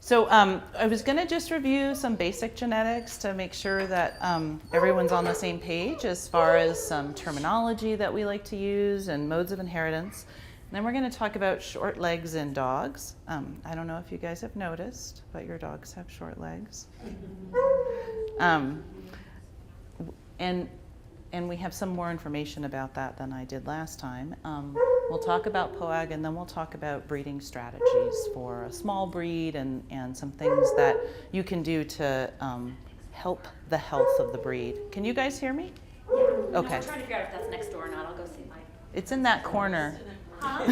So I was going to just review some basic genetics to make sure that everyone's on the same page as far as some terminology that we like to use and modes of inheritance. And then we're going to talk about short legs in dogs. I don't know if you guys have noticed, but your dogs have short legs. And we have some more information about that than I did last time. We'll talk about POAG, and then we'll talk about breeding strategies for a small breed and some things that you can do to help the health of the breed. Can you guys hear me? Yeah. Okay. No, we're trying to figure out if that's next door or not. I'll go see Mike. It's in that corner. Huh?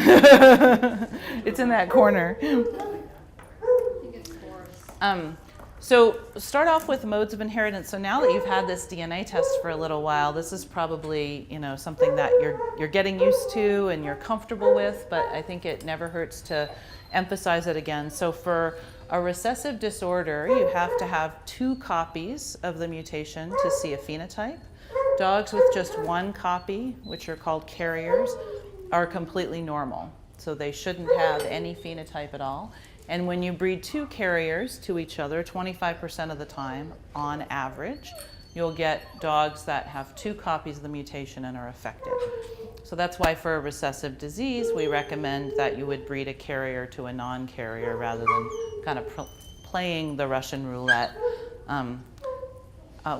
It's in that corner. I think it's Forrest. So start off with modes of inheritance. So now that you've had this DNA test for a little while, this is probably something that you're getting used to and you're comfortable with, but I think it never hurts to emphasize it again. So for a recessive disorder, you have to have 2 copies of the mutation to see a phenotype. Dogs with just 1 copy, which are called carriers, are completely normal. So they shouldn't have any phenotype at all. And when you breed 2 carriers to each other, 25% of the time, on average, you'll get dogs that have 2 copies of the mutation and are affected. So that's why for a recessive disease, we recommend that you would breed a carrier to a non-carrier rather than kind of playing the Russian roulette.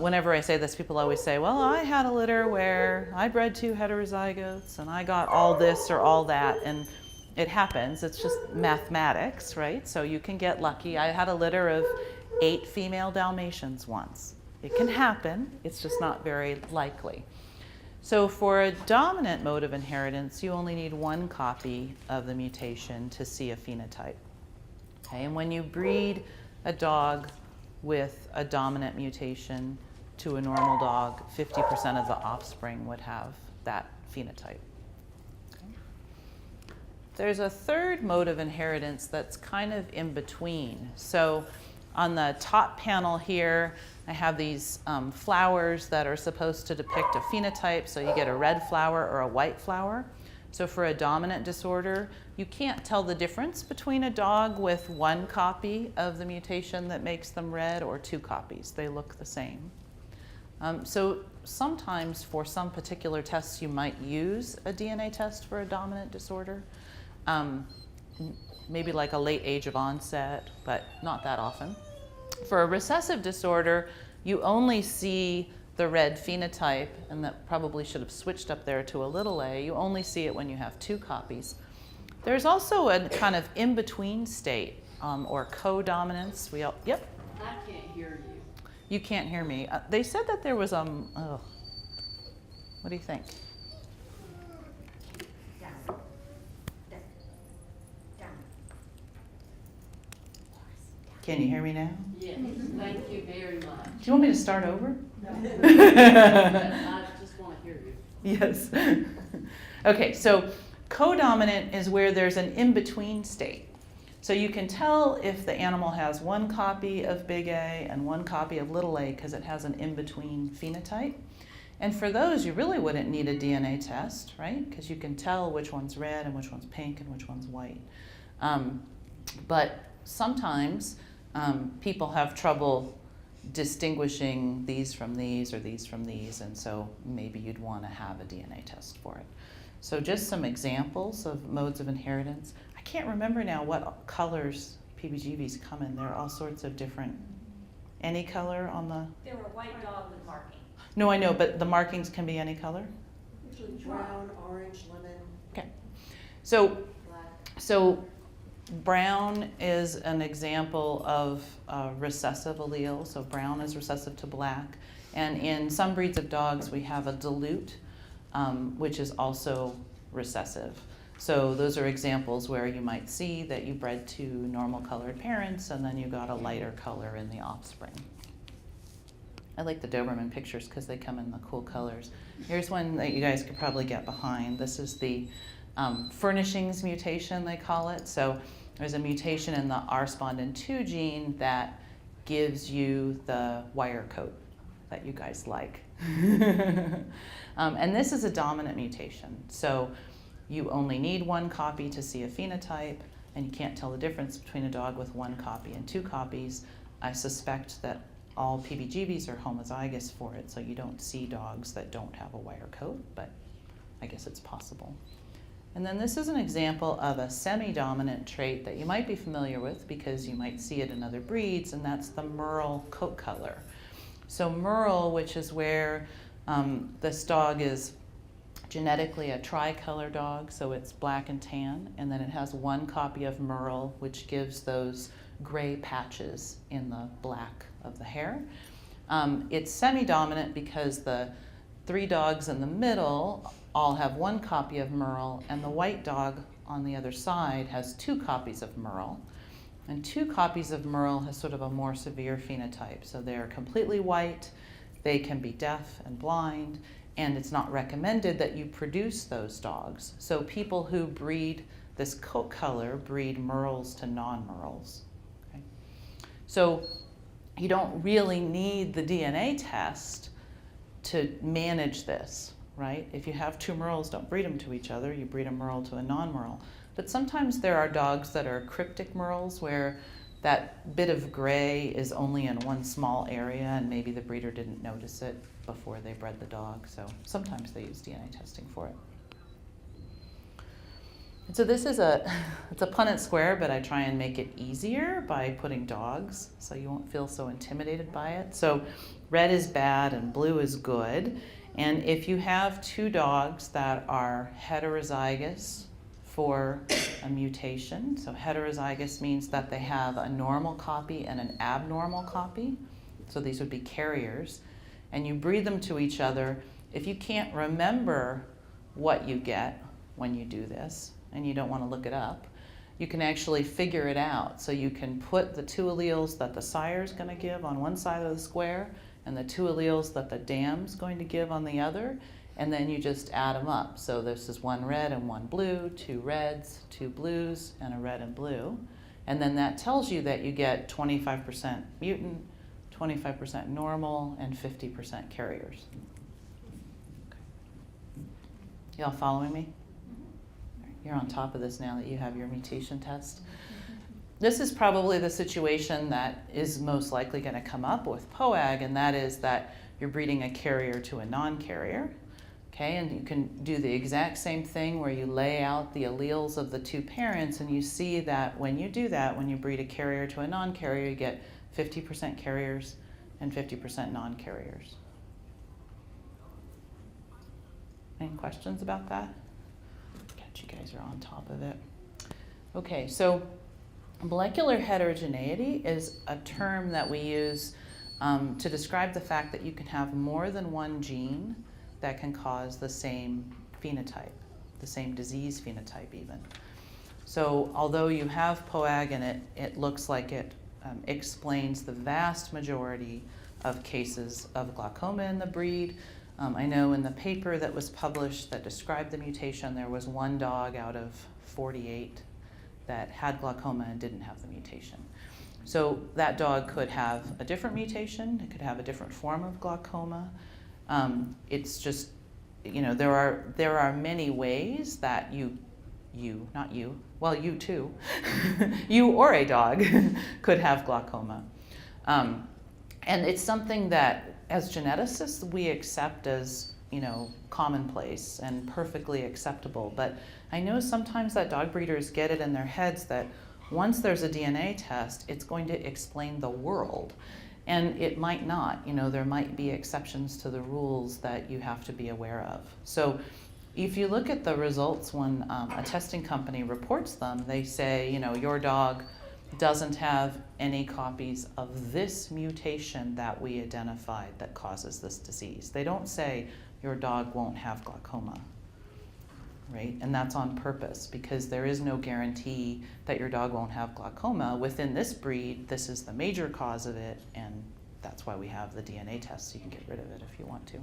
Whenever I say this, people always say, well, I had a litter where I bred 2 heterozygotes and I got all this or all that. And it happens. It's just mathematics, right? So you can get lucky. I had a litter of 8 female Dalmatians once. It can happen. It's just not very likely. So for a dominant mode of inheritance, you only need 1 copy of the mutation to see a phenotype. Okay? And when you breed a dog with a dominant mutation to a normal dog, 50% of the offspring would have that phenotype. There's a third mode of inheritance that's kind of in between. So on the top panel here, I have these flowers that are supposed to depict a phenotype. So you get a red flower or a white flower. So for a dominant disorder, you can't tell the difference between a dog with 1 copy of the mutation that makes them red or 2 copies. They look the same. So sometimes for some particular tests, you might use a DNA test for a dominant disorder. Maybe like a late age of onset, but not that often. For a recessive disorder, you only see the red phenotype, and that probably should have switched up there to a little a. You only see it when you have 2 copies. There's also a kind of in-between state, or co-dominance. Yep? I can't hear you. You can't hear me. They said that there was, what do you think? Can you hear me now? Yes, thank you very much. Do you want me to start over? I just want to hear you. Yes. Okay, so codominant is where there's an in-between state. So you can tell if the animal has 1 copy of big A and 1 copy of little a because it has an in-between phenotype. And for those, you really wouldn't need a DNA test, right? Because you can tell which one's red and which one's pink and which one's white. But sometimes people have trouble distinguishing these from these or these from these, and so maybe you'd want to have a DNA test for it. So just some examples of modes of inheritance. I can't remember now what colors PBGVs come in. There are all sorts of different, any color on the... There were white dog with marking. No, I know, but the markings can be any color? Usually brown, orange, lemon. Okay. So Black. Brown is an example of a recessive allele. So brown is recessive to black. And in some breeds of dogs, we have a dilute, which is also recessive. So those are examples where you might see that you bred 2 normal colored parents and then you got a lighter color in the offspring. I like the Doberman pictures because they come in the cool colors. Here's one that you guys could probably get behind. This is the furnishings mutation, they call it. So there's a mutation in the R-spondin 2 gene that gives you the wire coat that you guys like. And this is a dominant mutation. So you only need 1 copy to see a phenotype. and you can't tell the difference between a dog with 1 copy and 2 copies, I suspect that all PBGBs are homozygous for it, so you don't see dogs that don't have a wire coat, but I guess it's possible. And then this is an example of a semi-dominant trait that you might be familiar with because you might see it in other breeds, and that's the merle coat color. So merle, which is where this dog is genetically a tricolor dog, so it's black and tan, and then it has 1 copy of merle, which gives those gray patches in the black of the hair. It's semi-dominant because the 3 dogs in the middle all have 1 copy of merle, and the white dog on the other side has 2 copies of merle. And 2 copies of merle has sort of a more severe phenotype. So they're completely white, they can be deaf and blind, and it's not recommended that you produce those dogs. So people who breed this coat color breed merles to non-merles. Okay? So you don't really need the DNA test to manage this, right? If you have 2 merles, don't breed them to each other, you breed a merle to a non-merle. But sometimes there are dogs that are cryptic merles where that bit of gray is only in one small area and maybe the breeder didn't notice it before they bred the dog. So sometimes they use DNA testing for it. And so this is it's a Punnett square, but I try and make it easier by putting dogs so you won't feel so intimidated by it. So red is bad and blue is good. And if you have 2 dogs that are heterozygous for a mutation, so heterozygous means that they have a normal copy and an abnormal copy, so these would be carriers, and you breed them to each other, if you can't remember what you get when you do this, and you don't want to look it up, you can actually figure it out. So you can put the 2 alleles that the sire is going to give on one side of the square and the 2 alleles that the dam's going to give on the other, and then you just add them up. So this is 1 red and 1 blue, 2 reds, 2 blues, and a red and blue. And then that tells you that you get 25% mutant, 25% normal, and 50% carriers. Okay. Y'all following me? You're on top of this now that you have your mutation test. This is probably the situation that is most likely going to come up with POAG, and that is that you're breeding a carrier to a non-carrier. Okay, and you can do the exact same thing where you lay out the alleles of the 2 parents, and you see that when you do that, when you breed a carrier to a non-carrier, you get 50% carriers and 50% non-carriers. Any questions about that? God, you guys are on top of it. Okay, so molecular heterogeneity is a term that we use to describe the fact that you can have more than 1 gene that can cause the same phenotype, the same disease phenotype even. So although you have POAG and it looks like it explains the vast majority of cases of glaucoma in the breed, I know in the paper that was published that described the mutation, there was 1 dog out of 48 that had glaucoma and didn't have the mutation. So that dog could have a different mutation, it could have a different form of glaucoma. It's just, you know, there are many ways that you too, you or a dog could have glaucoma. And it's something that as geneticists we accept as, you know, commonplace and perfectly acceptable. But I know sometimes that dog breeders get it in their heads that once there's a DNA test, it's going to explain the world. And it might not. You know, there might be exceptions to the rules that you have to be aware of. So if you look at the results when a testing company reports them, they say, you know, your dog doesn't have any copies of this mutation that we identified that causes this disease. They don't say your dog won't have glaucoma, right? And that's on purpose because there is no guarantee that your dog won't have glaucoma. Within this breed, this is the major cause of it, and that's why we have the DNA test so you can get rid of it if you want to.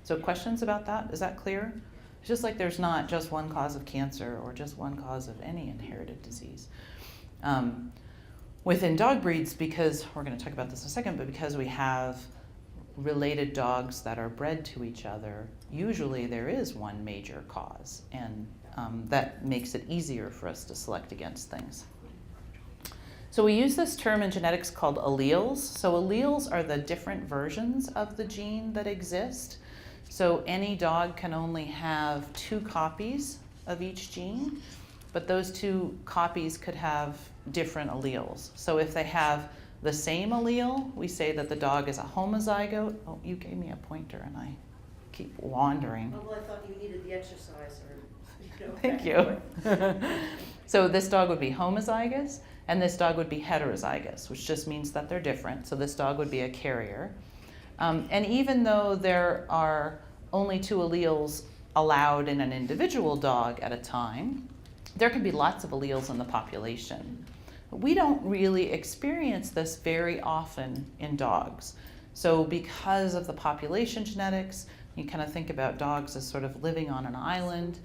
So questions about that? Is that clear? It's just like there's not just 1 cause of cancer or just 1 cause of any inherited disease. Within dog breeds, because we're going to talk about this in a second, but because we have related dogs that are bred to each other, usually there is 1 major cause, and that makes it easier for us to select against things. So we use this term in genetics called alleles. So alleles are the different versions of the gene that exist. So any dog can only have 2 copies of each gene, but those 2 copies could have different alleles. So if they have the same allele, we say that the dog is a homozygote. Oh, you gave me a pointer and I keep wandering. Oh, well, I thought you needed the exercise or, Thank back you. and forth. So this dog would be homozygous, and this dog would be heterozygous, which just means that they're different. So this dog would be a carrier. And even though there are only 2 alleles allowed in an individual dog at a time, there can be lots of alleles in the population. We don't really experience this very often in dogs. So because of the population genetics, you kind of think about dogs as sort of living on an island.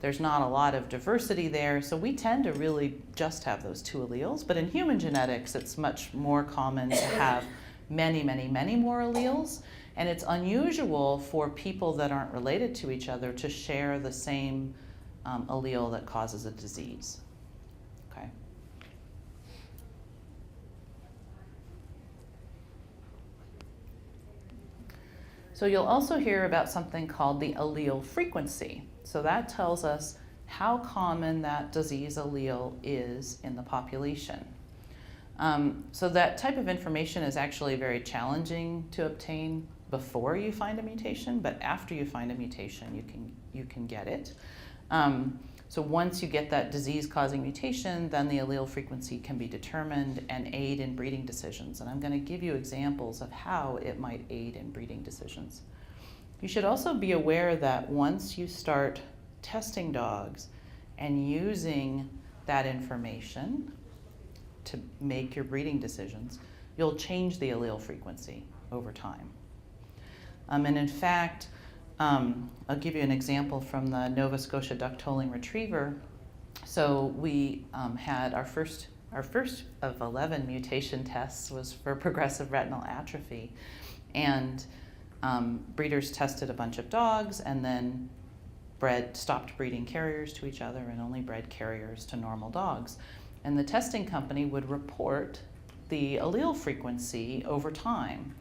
There's not a lot of diversity there, so we tend to really just have those 2 alleles. But in human genetics, it's much more common to have many, many, many more alleles. And it's unusual for people that aren't related to each other to share the same allele that causes a disease. Okay. So you'll also hear about something called the allele frequency. So that tells us how common that disease allele is in the population. So that type of information is actually very challenging to obtain before you find a mutation, but after you find a mutation, you can get it. So once you get that disease-causing mutation, then the allele frequency can be determined and aid in breeding decisions. And I'm going to give you examples of how it might aid in breeding decisions. You should also be aware that once you start testing dogs and using that information to make your breeding decisions, you'll change the allele frequency over time. And in fact, I'll give you an example from the Nova Scotia duck-tolling retriever. So we had our first of 11 mutation tests was for progressive retinal atrophy. And breeders tested a bunch of dogs and then stopped breeding carriers to each other and only bred carriers to normal dogs. And the testing company would report the allele frequency over time.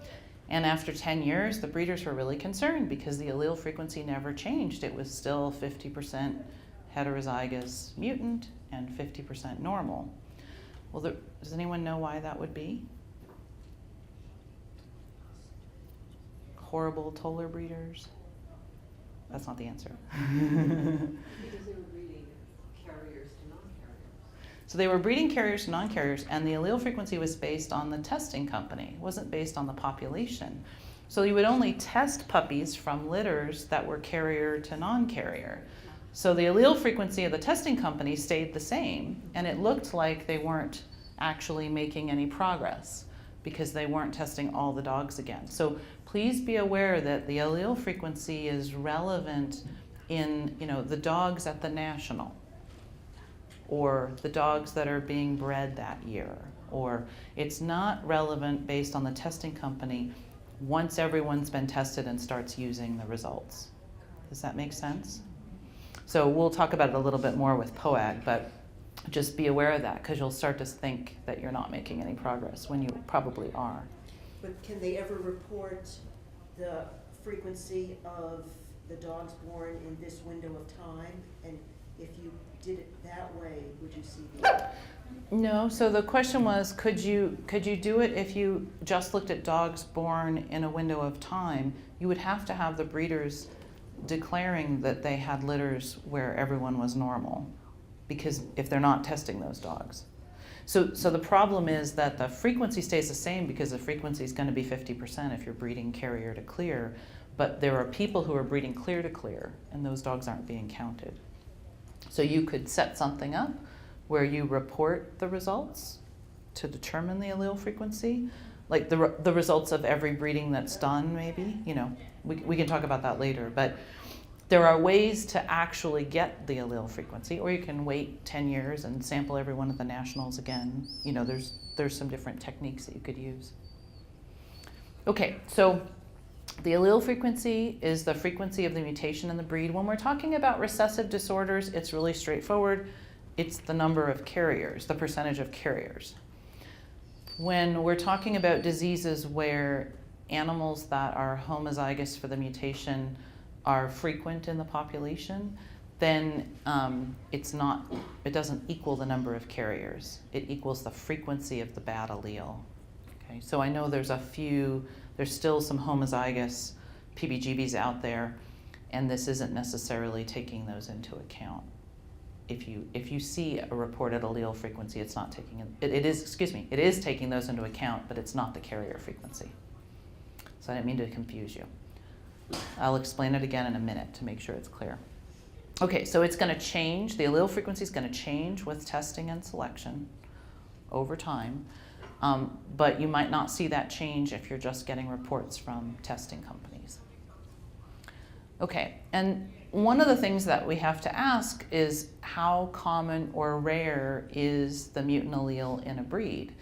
And after 10 years, the breeders were really concerned because the allele frequency never changed. It was still 50% heterozygous mutant and 50% normal. Well, does anyone know why that would be? Horrible toller breeders? That's not the answer. Because they were breeding carriers to non-carriers. So they were breeding carriers to non-carriers, and the allele frequency was based on the testing company. It wasn't based on the population. So you would only test puppies from litters that were carrier to non-carrier. So the allele frequency of the testing company stayed the same, and it looked like they weren't actually making any progress because they weren't testing all the dogs again. So please be aware that the allele frequency is relevant in, the dogs at the national, or the dogs that are being bred that year, or it's not relevant based on the testing company once everyone's been tested and starts using the results. Does that make sense? So we'll talk about it a little bit more with POAG, but just be aware of that because you'll start to think that you're not making any progress when you probably are. But can they ever report the frequency of the dogs born in this window of time? And if you did it that way, would you see the... No, so the question was, could you do it if you just looked at dogs born in a window of time? You would have to have the breeders declaring that they had litters where everyone was normal, because if they're not testing those dogs. So the problem is that the frequency stays the same because the frequency is going to be 50% if you're breeding carrier to clear, but there are people who are breeding clear to clear, and those dogs aren't being counted. So you could set something up where you report the results to determine the allele frequency, like the results of every breeding that's done, maybe. We can talk about that later, but there are ways to actually get the allele frequency, or you can wait 10 years and sample everyone at the nationals again. There's some different techniques that you could use. Okay, so The allele frequency is the frequency of the mutation in the breed. When we're talking about recessive disorders, it's really straightforward. It's the number of carriers, the percentage of carriers. When we're talking about diseases where animals that are homozygous for the mutation are frequent in the population, then it doesn't equal the number of carriers. It equals the frequency of the bad allele. Okay, so I know there's still some homozygous PBGBs out there, and this isn't necessarily taking those into account. If you see a reported allele frequency, it's not taking it is taking those into account, but it's not the carrier frequency. So I didn't mean to confuse you. I'll explain it again in a minute to make sure it's clear. Okay, so it's going to change. The allele frequency is going to change with testing and selection over time, but you might not see that change if you're just getting reports from testing companies. Okay, and one of the things that we have to ask is how common or rare is the mutant allele in a breed?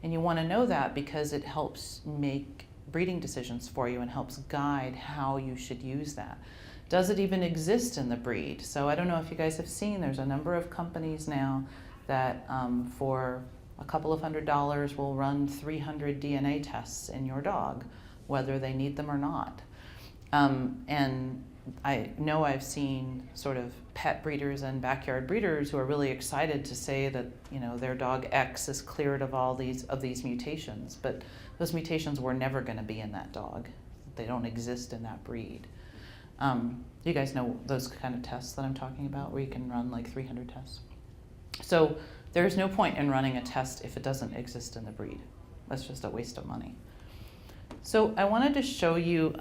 And you want to know that because it helps make breeding decisions for you and helps guide how you should use that. Does it even exist in the breed? So I don't know if you guys have seen, there's a number of companies now that for a couple of $100 will run 300 DNA tests in your dog, whether they need them or not. And I know I've seen sort of pet breeders and backyard breeders who are really excited to say that, you know, their dog X is cleared of all these mutations, but those mutations were never going to be in that dog. They don't exist in that breed. You guys know those kind of tests that I'm talking about, where you can run like 300 tests. So there's no point in running a test if it doesn't exist in the breed. That's just a waste of money. So I wanted to show you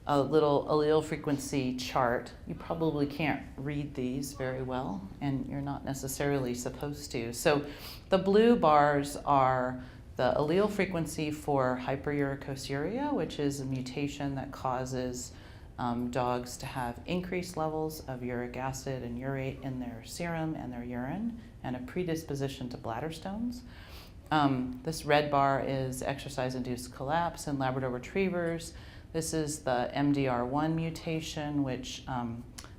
a little allele frequency chart. You probably can't read these very well, and you're not necessarily supposed to. So the blue bars are the allele frequency for hyperuricosuria, which is a mutation that causes dogs to have increased levels of uric acid and urate in their serum and their urine, and a predisposition to bladder stones. This red bar is exercise-induced collapse in Labrador Retrievers. This is the MDR1 mutation, which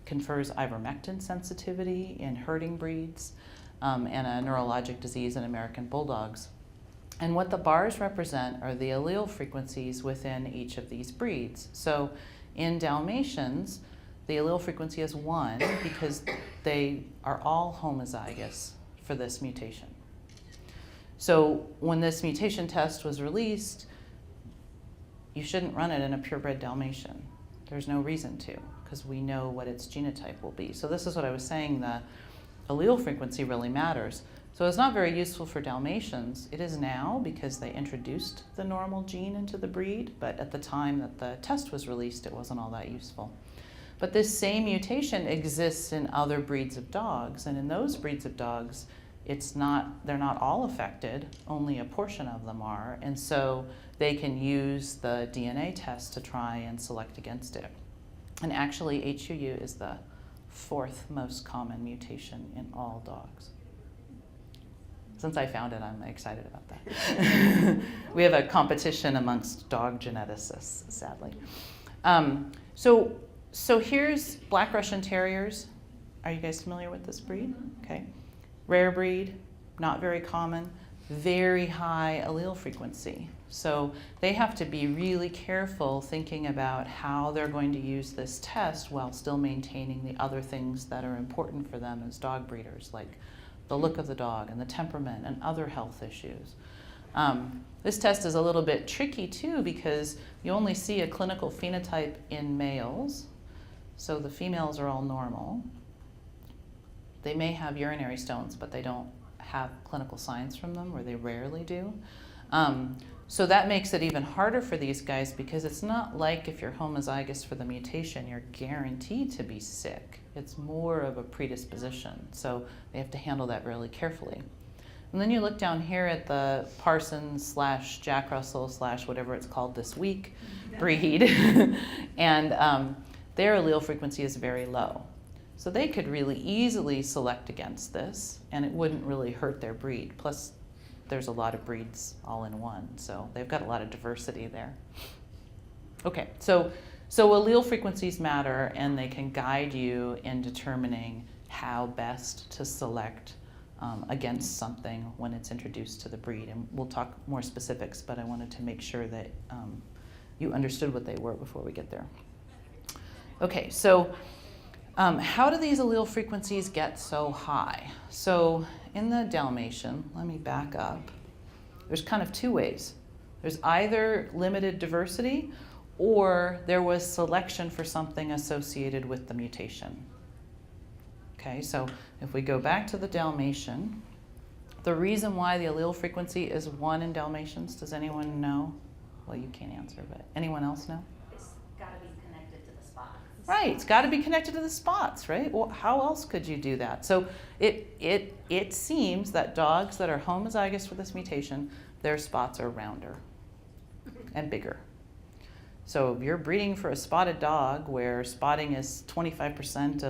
confers ivermectin sensitivity in herding breeds, and a neurologic disease in American Bulldogs. And what the bars represent are the allele frequencies within each of these breeds. So in Dalmatians, the allele frequency is 1 because they are all homozygous for this mutation. So when this mutation test was released, you shouldn't run it in a purebred Dalmatian. There's no reason to, because we know what its genotype will be. So this is what I was saying, the allele frequency really matters. So it's not very useful for Dalmatians. It is now because they introduced the normal gene into the breed, but at the time that the test was released, it wasn't all that useful. But this same mutation exists in other breeds of dogs, and in those breeds of dogs, they're not all affected, only a portion of them are, and so they can use the DNA test to try and select against it. And actually, HUU is the 4th most common mutation in all dogs. Since I found it, I'm excited about that. We have a competition amongst dog geneticists, sadly. So here's Black Russian Terriers. Are you guys familiar with this breed? Okay. Rare breed, not very common, very high allele frequency. So they have to be really careful thinking about how they're going to use this test while still maintaining the other things that are important for them as dog breeders, like the look of the dog and the temperament and other health issues. This test is a little bit tricky too because you only see a clinical phenotype in males, so the females are all normal. They may have urinary stones, but they don't have clinical signs from them, or they rarely do. So that makes it even harder for these guys because it's not like if you're homozygous for the mutation, you're guaranteed to be sick. It's more of a predisposition, so they have to handle that really carefully. And then you look down here at the Parsons / Jack Russell / whatever it's called this week breed, and their allele frequency is very low. So they could really easily select against this, and it wouldn't really hurt their breed. Plus, there's a lot of breeds all in one, so they've got a lot of diversity there. Okay, so allele frequencies matter, and they can guide you in determining how best to select against something when it's introduced to the breed. And we'll talk more specifics, but I wanted to make sure that you understood what they were before we get there. Okay, so how do these allele frequencies get so high? So in the Dalmatian, let me back up, there's kind of two ways. There's either limited diversity, or there was selection for something associated with the mutation. Okay, so if we go back to the Dalmatian, the reason why the allele frequency is 1 in Dalmatians, does anyone know? Well, you can't answer, but anyone else know? It's gotta be connected to the spots. Right, it's got to be connected to the spots, right? Well, how else could you do that? So it seems that dogs that are homozygous for this mutation, their spots are rounder and bigger. So if you're breeding for a spotted dog where spotting is 25%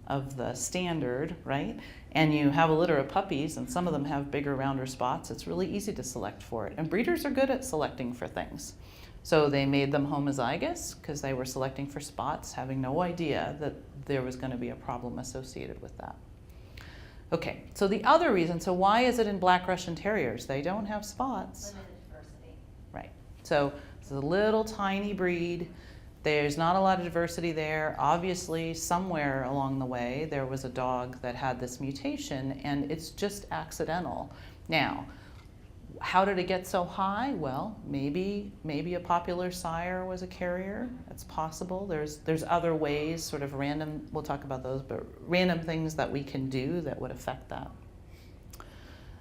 of the standard, right? And you have a litter of puppies and some of them have bigger, rounder spots, it's really easy to select for it. And breeders are good at selecting for things. So they made them homozygous because they were selecting for spots, having no idea that there was going to be a problem associated with that. Okay, so the other reason, so why is it in Black Russian Terriers? They don't have spots. Limited diversity. Right. So it's a little tiny breed. There's not a lot of diversity there. Obviously, somewhere along the way, there was a dog that had this mutation, and it's just accidental. Now, how did it get so high? Well, maybe a popular sire was a carrier. That's possible. There's other ways, sort of random, we'll talk about those, but random things that we can do that would affect that.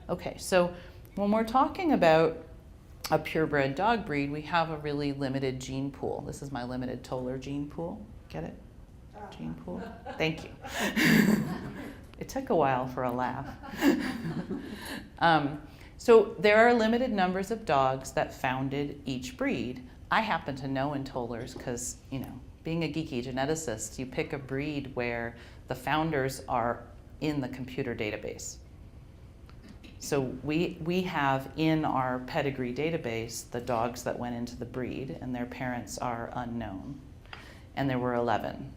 Okay, so when we're talking about a purebred dog breed, we have a really limited gene pool. This is my limited Toller gene pool. Get it? Gene pool. Thank you. It took a while for a laugh. So there are limited numbers of dogs that founded each breed. I happen to know in Tollers because, you know, being a geeky geneticist, you pick a breed where the founders are in the computer database. So we have in our pedigree database the dogs that went into the breed, and their parents are unknown. And there were 11.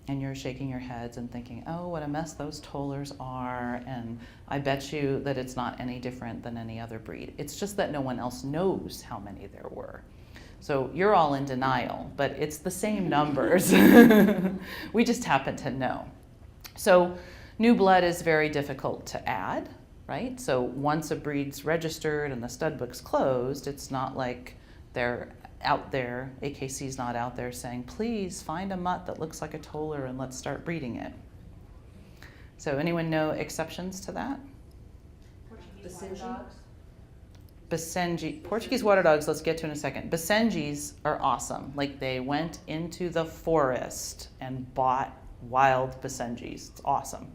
And you're shaking your heads and thinking, oh, what a mess those Tollers are. And I bet you that it's not any different than any other breed. It's just that no one else knows how many there were. So you're all in denial, but it's the same numbers. We just happen to know. So new blood is very difficult to add, right? So once a breed's registered and the stud book's closed, it's not like they're out there, AKC's not out there saying, please find a mutt that looks like a Toller and let's start breeding it. So anyone know exceptions to that? Basenji, Portuguese water dogs, let's get to in a second. Basenjis are awesome. Like they went into the forest and bought wild Basenjis. It's awesome.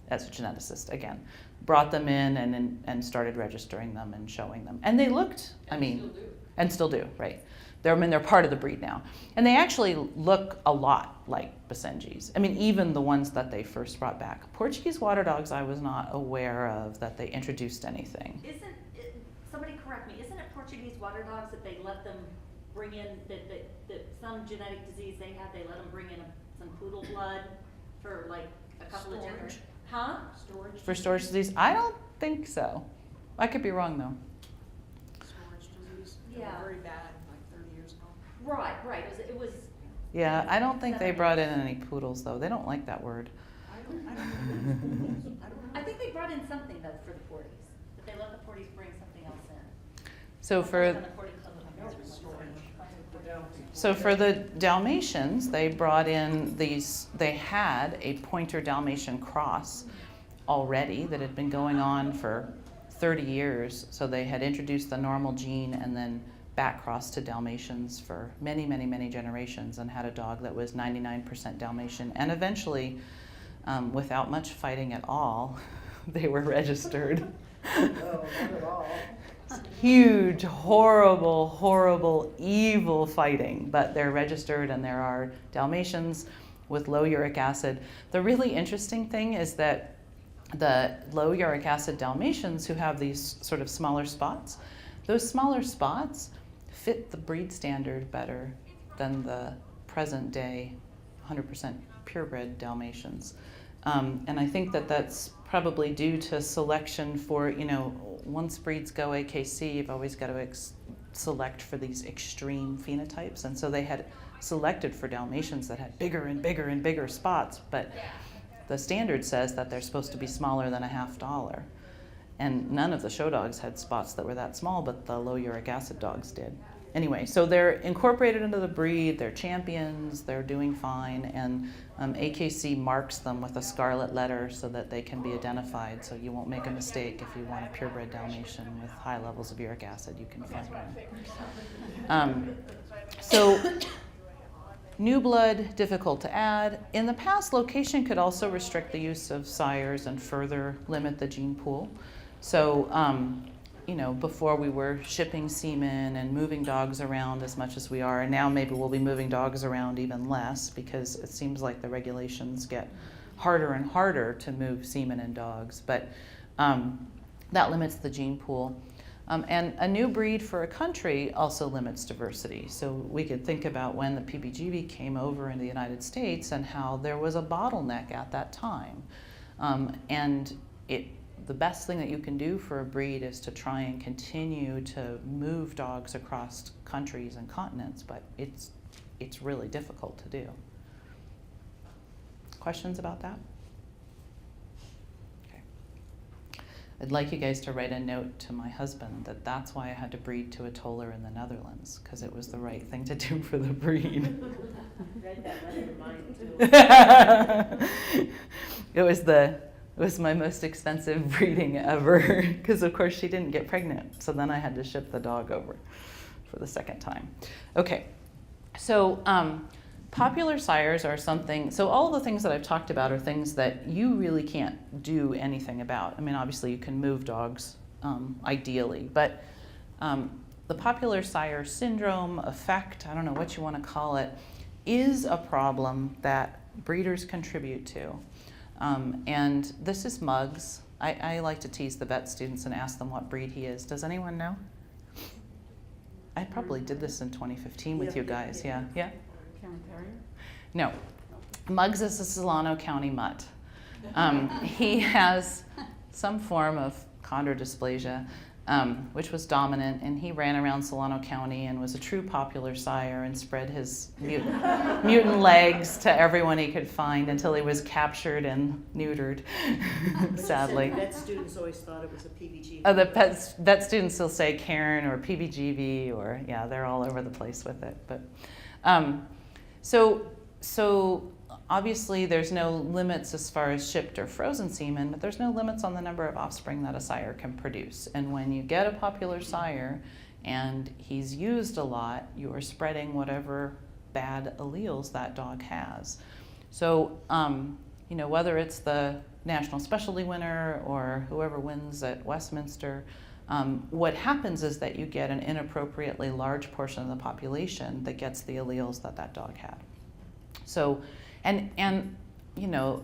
As a geneticist, again. Brought them in and started registering them and showing them. And they looked, and still do, right. They're part of the breed now. And they actually look a lot like Basenjis. I mean, even the ones that they first brought back. Portuguese water dogs I was not aware of that they introduced anything. Somebody correct me, isn't it Portuguese water dogs that they let them bring in, that some genetic disease they had, they let them bring in some poodle blood for like a couple of generations? Huh? Storage. For storage disease? I don't think so. I could be wrong though. Storage disease. Yeah. Very bad, like 30 years ago. Right. It was. Yeah, I don't think they brought in any poodles though. They don't like that word. I don't know. I think they brought in something though for the 40s, but they let the 40s bring something else in. So for the Dalmatians, they brought in they had a pointer Dalmatian cross already that had been going on for 30 years. So they had introduced the normal gene and then back crossed to Dalmatians for many, many, many generations and had a dog that was 99% Dalmatian. And eventually, without much fighting at all, they were registered. No, not at all. Huge, horrible, horrible, evil fighting, but they're registered and there are Dalmatians with low uric acid. The really interesting thing is that the low uric acid Dalmatians who have these sort of smaller spots, those smaller spots fit the breed standard better than the present day 100% purebred Dalmatians. And I think that that's probably due to selection for, you know, once breeds go AKC, you've always got to select for these extreme phenotypes. And so they had selected for Dalmatians that had bigger and bigger and bigger spots, but the standard says that they're supposed to be smaller than a $50. And none of the show dogs had spots that were that small, but the low uric acid dogs did. Anyway, so they're incorporated into the breed, they're champions, they're doing fine, and AKC marks them with a scarlet letter so that they can be identified, so you won't make a mistake if you want a purebred Dalmatian with high levels of uric acid, you can find one. So new blood, difficult to add. In the past, location could also restrict the use of sires and further limit the gene pool. So, you know, before we were shipping semen and moving dogs around as much as we are, and now maybe we'll be moving dogs around even less because it seems like the regulations get harder and harder to move semen in dogs, but that limits the gene pool. And a new breed for a country also limits diversity. So we could think about when the PBGB came over in the United States and how there was a bottleneck at that time. And the best thing that you can do for a breed is to try and continue to move dogs across countries and continents, but it's really difficult to do. Questions about that? Okay. I'd like you guys to write a note to my husband that that's why I had to breed to a Toller in the Netherlands, because it was the right thing to do for the breed. Read that letter to mine too. It was my most expensive breeding ever because of course she didn't get pregnant, so then I had to ship the dog over for the second time. Okay, so popular sires are something, so all the things that I've talked about are things that you really can't do anything about. I mean, obviously you can move dogs ideally, but the popular sire syndrome effect, I don't know what you want to call it, is a problem that breeders contribute to. And this is Muggs. I like to tease the vet students and ask them what breed he is. Does anyone know? I probably did this in 2015 with you guys. Yeah? County Terrier? No. Muggs is a Solano County mutt. He has some form of chondrodysplasia, which was dominant, and he ran around Solano County and was a true popular sire and spread his mutant legs to everyone he could find until he was captured and neutered, sadly. Vet students always thought it was a PBG. Oh, the vet students will say Karen or PBGV, or yeah, they're all over the place with it. But so obviously there's no limits as far as shipped or frozen semen, but there's no limits on the number of offspring that a sire can produce. And when you get a popular sire and he's used a lot, you are spreading whatever bad alleles that dog has. So, you know, whether it's the national specialty winner or whoever wins at Westminster, what happens is that you get an inappropriately large portion of the population that gets the alleles that that dog had. So, and you know,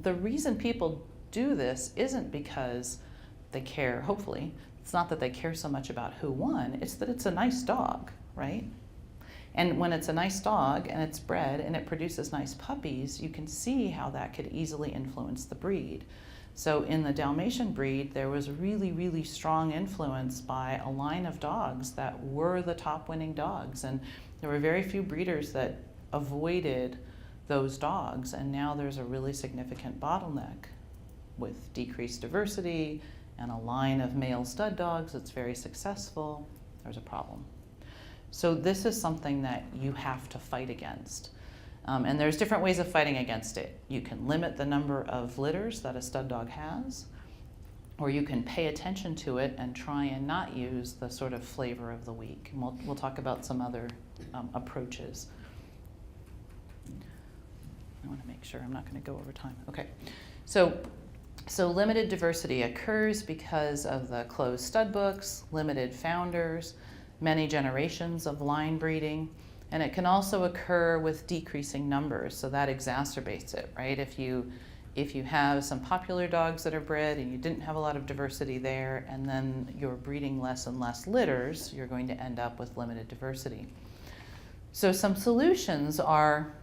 the reason people do this isn't because they care, hopefully. It's not that they care so much about who won, it's that it's a nice dog, right? And when it's a nice dog and it's bred and it produces nice puppies, you can see how that could easily influence the breed. So in the Dalmatian breed, there was really, really strong influence by a line of dogs that were the top winning dogs. And there were very few breeders that avoided those dogs, and now there's a really significant bottleneck with decreased diversity and a line of male stud dogs that's very successful. There's a problem. So this is something that you have to fight against. And there's different ways of fighting against it. You can limit the number of litters that a stud dog has, or you can pay attention to it and try and not use the sort of flavor of the week. And we'll talk about some other approaches. I want to make sure I'm not going to go over time. Okay, so limited diversity occurs because of the closed stud books, limited founders, many generations of line breeding, and it can also occur with decreasing numbers, so that exacerbates it, right? If you if you have some popular dogs that are bred and you didn't have a lot of diversity there, and then you're breeding less and less litters, you're going to end up with limited diversity. So some solutions are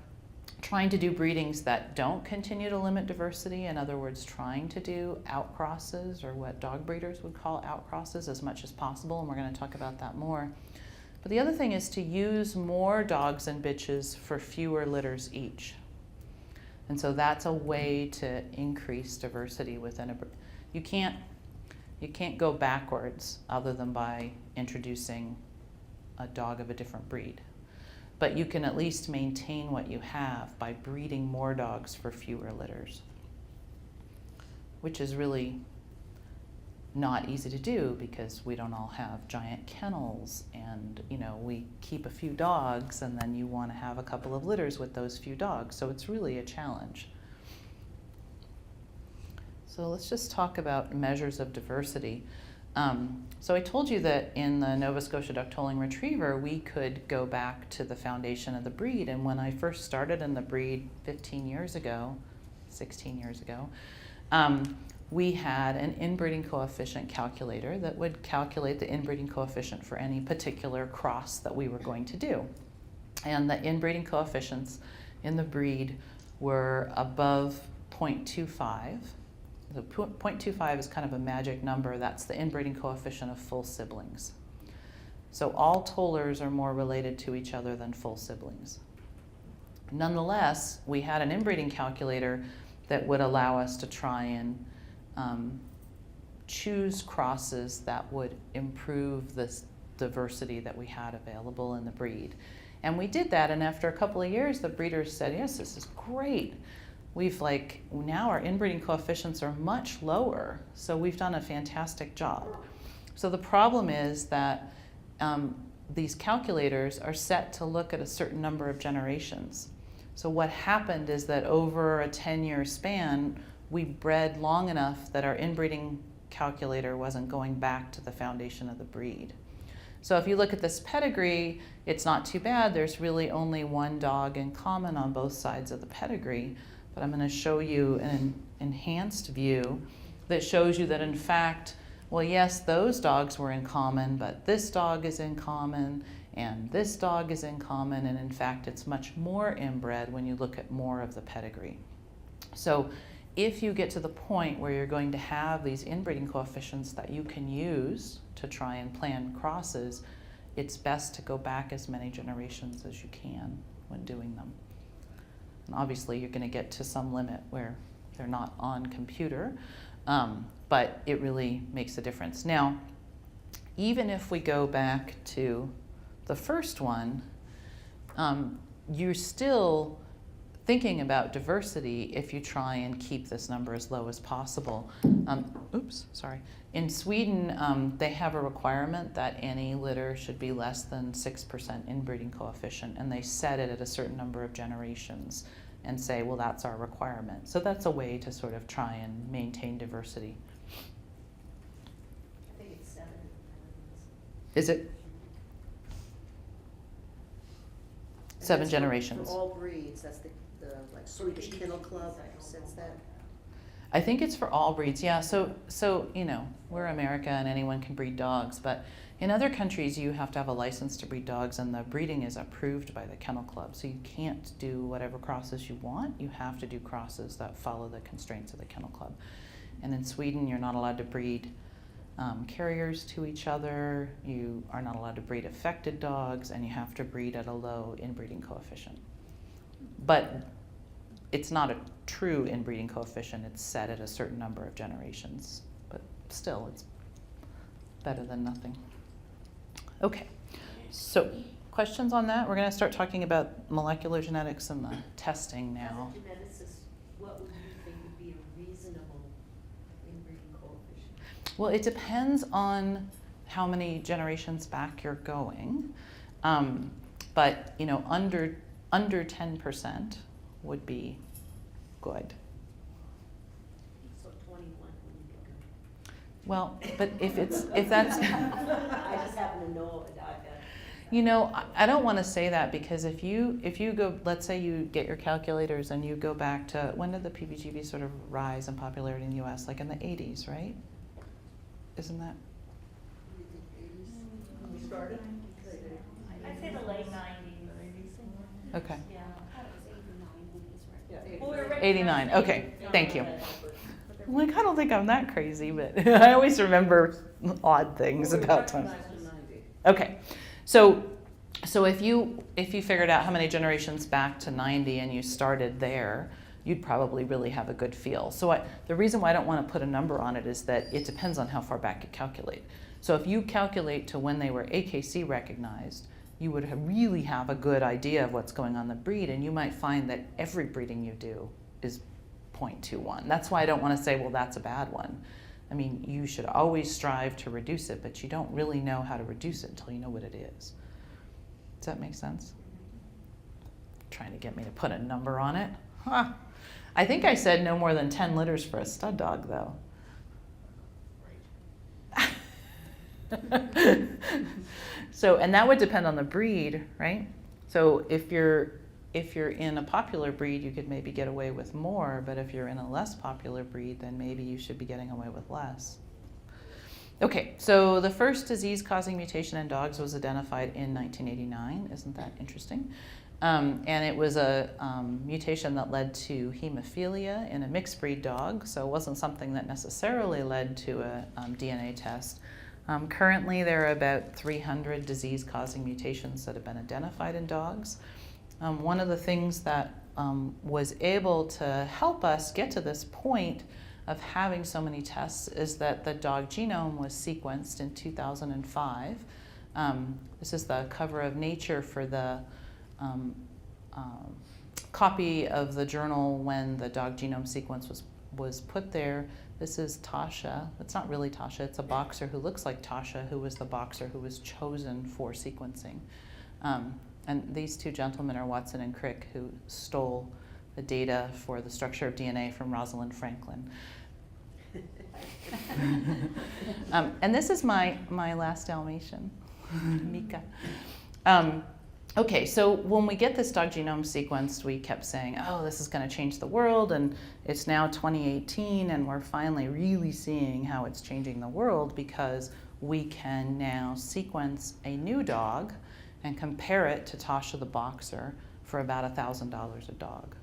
trying to do breedings that don't continue to limit diversity. In other words, trying to do outcrosses, or what dog breeders would call outcrosses, as much as possible, and we're going to talk about that more. But the other thing is to use more dogs and bitches for fewer litters each. And so that's a way to increase diversity within a breed. You can't go backwards other than by introducing a dog of a different breed. But you can at least maintain what you have by breeding more dogs for fewer litters, which is really not easy to do because we don't all have giant kennels, and we keep a few dogs and then you want to have a couple of litters with those few dogs. So it's really a challenge. So let's just talk about measures of diversity. So I told you that in the Nova Scotia Duck-Tolling Retriever, we could go back to the foundation of the breed. And when I first started in the breed 16 years ago, we had an inbreeding coefficient calculator that would calculate the inbreeding coefficient for any particular cross that we were going to do. And the inbreeding coefficients in the breed were above 0.25. So 0.25 is kind of a magic number. That's the inbreeding coefficient of full siblings. So all tollers are more related to each other than full siblings. Nonetheless, we had an inbreeding calculator that would allow us to try and choose crosses that would improve this diversity that we had available in the breed. And we did that, and after a couple of years, the breeders said, yes, this is great. Now our inbreeding coefficients are much lower, so we've done a fantastic job. So the problem is that these calculators are set to look at a certain number of generations. So what happened is that over a 10-year span, we bred long enough that our inbreeding calculator wasn't going back to the foundation of the breed. So if you look at this pedigree, it's not too bad. There's really only one dog in common on both sides of the pedigree. But I'm going to show you an enhanced view that shows you that, in fact, well, yes, those dogs were in common, but this dog is in common, and this dog is in common, and in fact, it's much more inbred when you look at more of the pedigree. So if you get to the point where you're going to have these inbreeding coefficients that you can use to try and plan crosses, it's best to go back as many generations as you can when doing them. And obviously, you're going to get to some limit where they're not on computer, but it really makes a difference. Now, even if we go back to the first one, you're still thinking about diversity if you try and keep this number as low as possible. In Sweden, they have a requirement that any litter should be less than 6% inbreeding coefficient, and they set it at a certain number of generations and say, well, that's our requirement. So that's a way to sort of try and maintain diversity. I think it's 7. Is it? And 7 that's generations. For all breeds, that's the Swedish Kennel Club says that. I think it's for all breeds, yeah. So we're America and anyone can breed dogs, but in other countries you have to have a license to breed dogs, and the breeding is approved by the Kennel Club. So you can't do whatever crosses you want. You have to do crosses that follow the constraints of the Kennel Club. And in Sweden, you're not allowed to breed carriers to each other. You are not allowed to breed affected dogs, and you have to breed at a low inbreeding coefficient. But it's not a true inbreeding coefficient. It's set at a certain number of generations. But still, it's better than nothing. Okay, so questions on that? We're going to start talking about molecular genetics and the testing now. As a geneticist, what would you think would be a reasonable inbreeding coefficient? Well, it depends on how many generations back you're going. But under 10% would be good. So 21 wouldn't be good. Well, but if that's I just happen to know it. You know, I don't want to say that because if you go, let's say you get your calculators and you go back to when did the PBGV sort of rise in popularity in the U.S. Like in the 80s, right? Isn't that? We started? I'd say the late nineties. Okay. Yeah. Yeah, Well, we were 89. recognizing Okay. it. Thank you. Like, I don't think I'm that crazy, but I always remember odd things about time. Okay, so if you figured out how many generations back to 90 and you started there, you'd probably really have a good feel. So the reason why I don't want to put a number on it is that it depends on how far back you calculate. So if you calculate to when they were AKC recognized, you would really have a good idea of what's going on in the breed, and you might find that every breeding you do is 0.21. That's why I don't want to say, well, that's a bad one. I mean, you should always strive to reduce it, but you don't really know how to reduce it until you know what it is. Does that make sense? Trying to get me to put a number on it? Huh. I think I said no more than 10 litters for a stud dog, though. So, and that would depend on the breed, right? So if you're in a popular breed, you could maybe get away with more, but if you're in a less popular breed, then maybe you should be getting away with less. Okay, so the first disease-causing mutation in dogs was identified in 1989. Isn't that interesting? And it was a mutation that led to hemophilia in a mixed breed dog, so it wasn't something that necessarily led to a DNA test. Currently, there are about 300 disease-causing mutations that have been identified in dogs. One of the things that was able to help us get to this point of having so many tests is that the dog genome was sequenced in 2005. This is the cover of Nature for the copy of the journal when the dog genome sequence was put there. This is Tasha. It's not really Tasha, it's a boxer who looks like Tasha, who was the boxer who was chosen for sequencing. And these two gentlemen are Watson and Crick, who stole the data for the structure of DNA from Rosalind Franklin. And this is my last Dalmatian, Mika. Okay, so when we get this dog genome sequenced, we kept saying, oh, this is going to change the world, and it's now 2018, and we're finally really seeing how it's changing the world because we can now sequence a new dog and compare it to Tasha the boxer for about $1,000 a dog.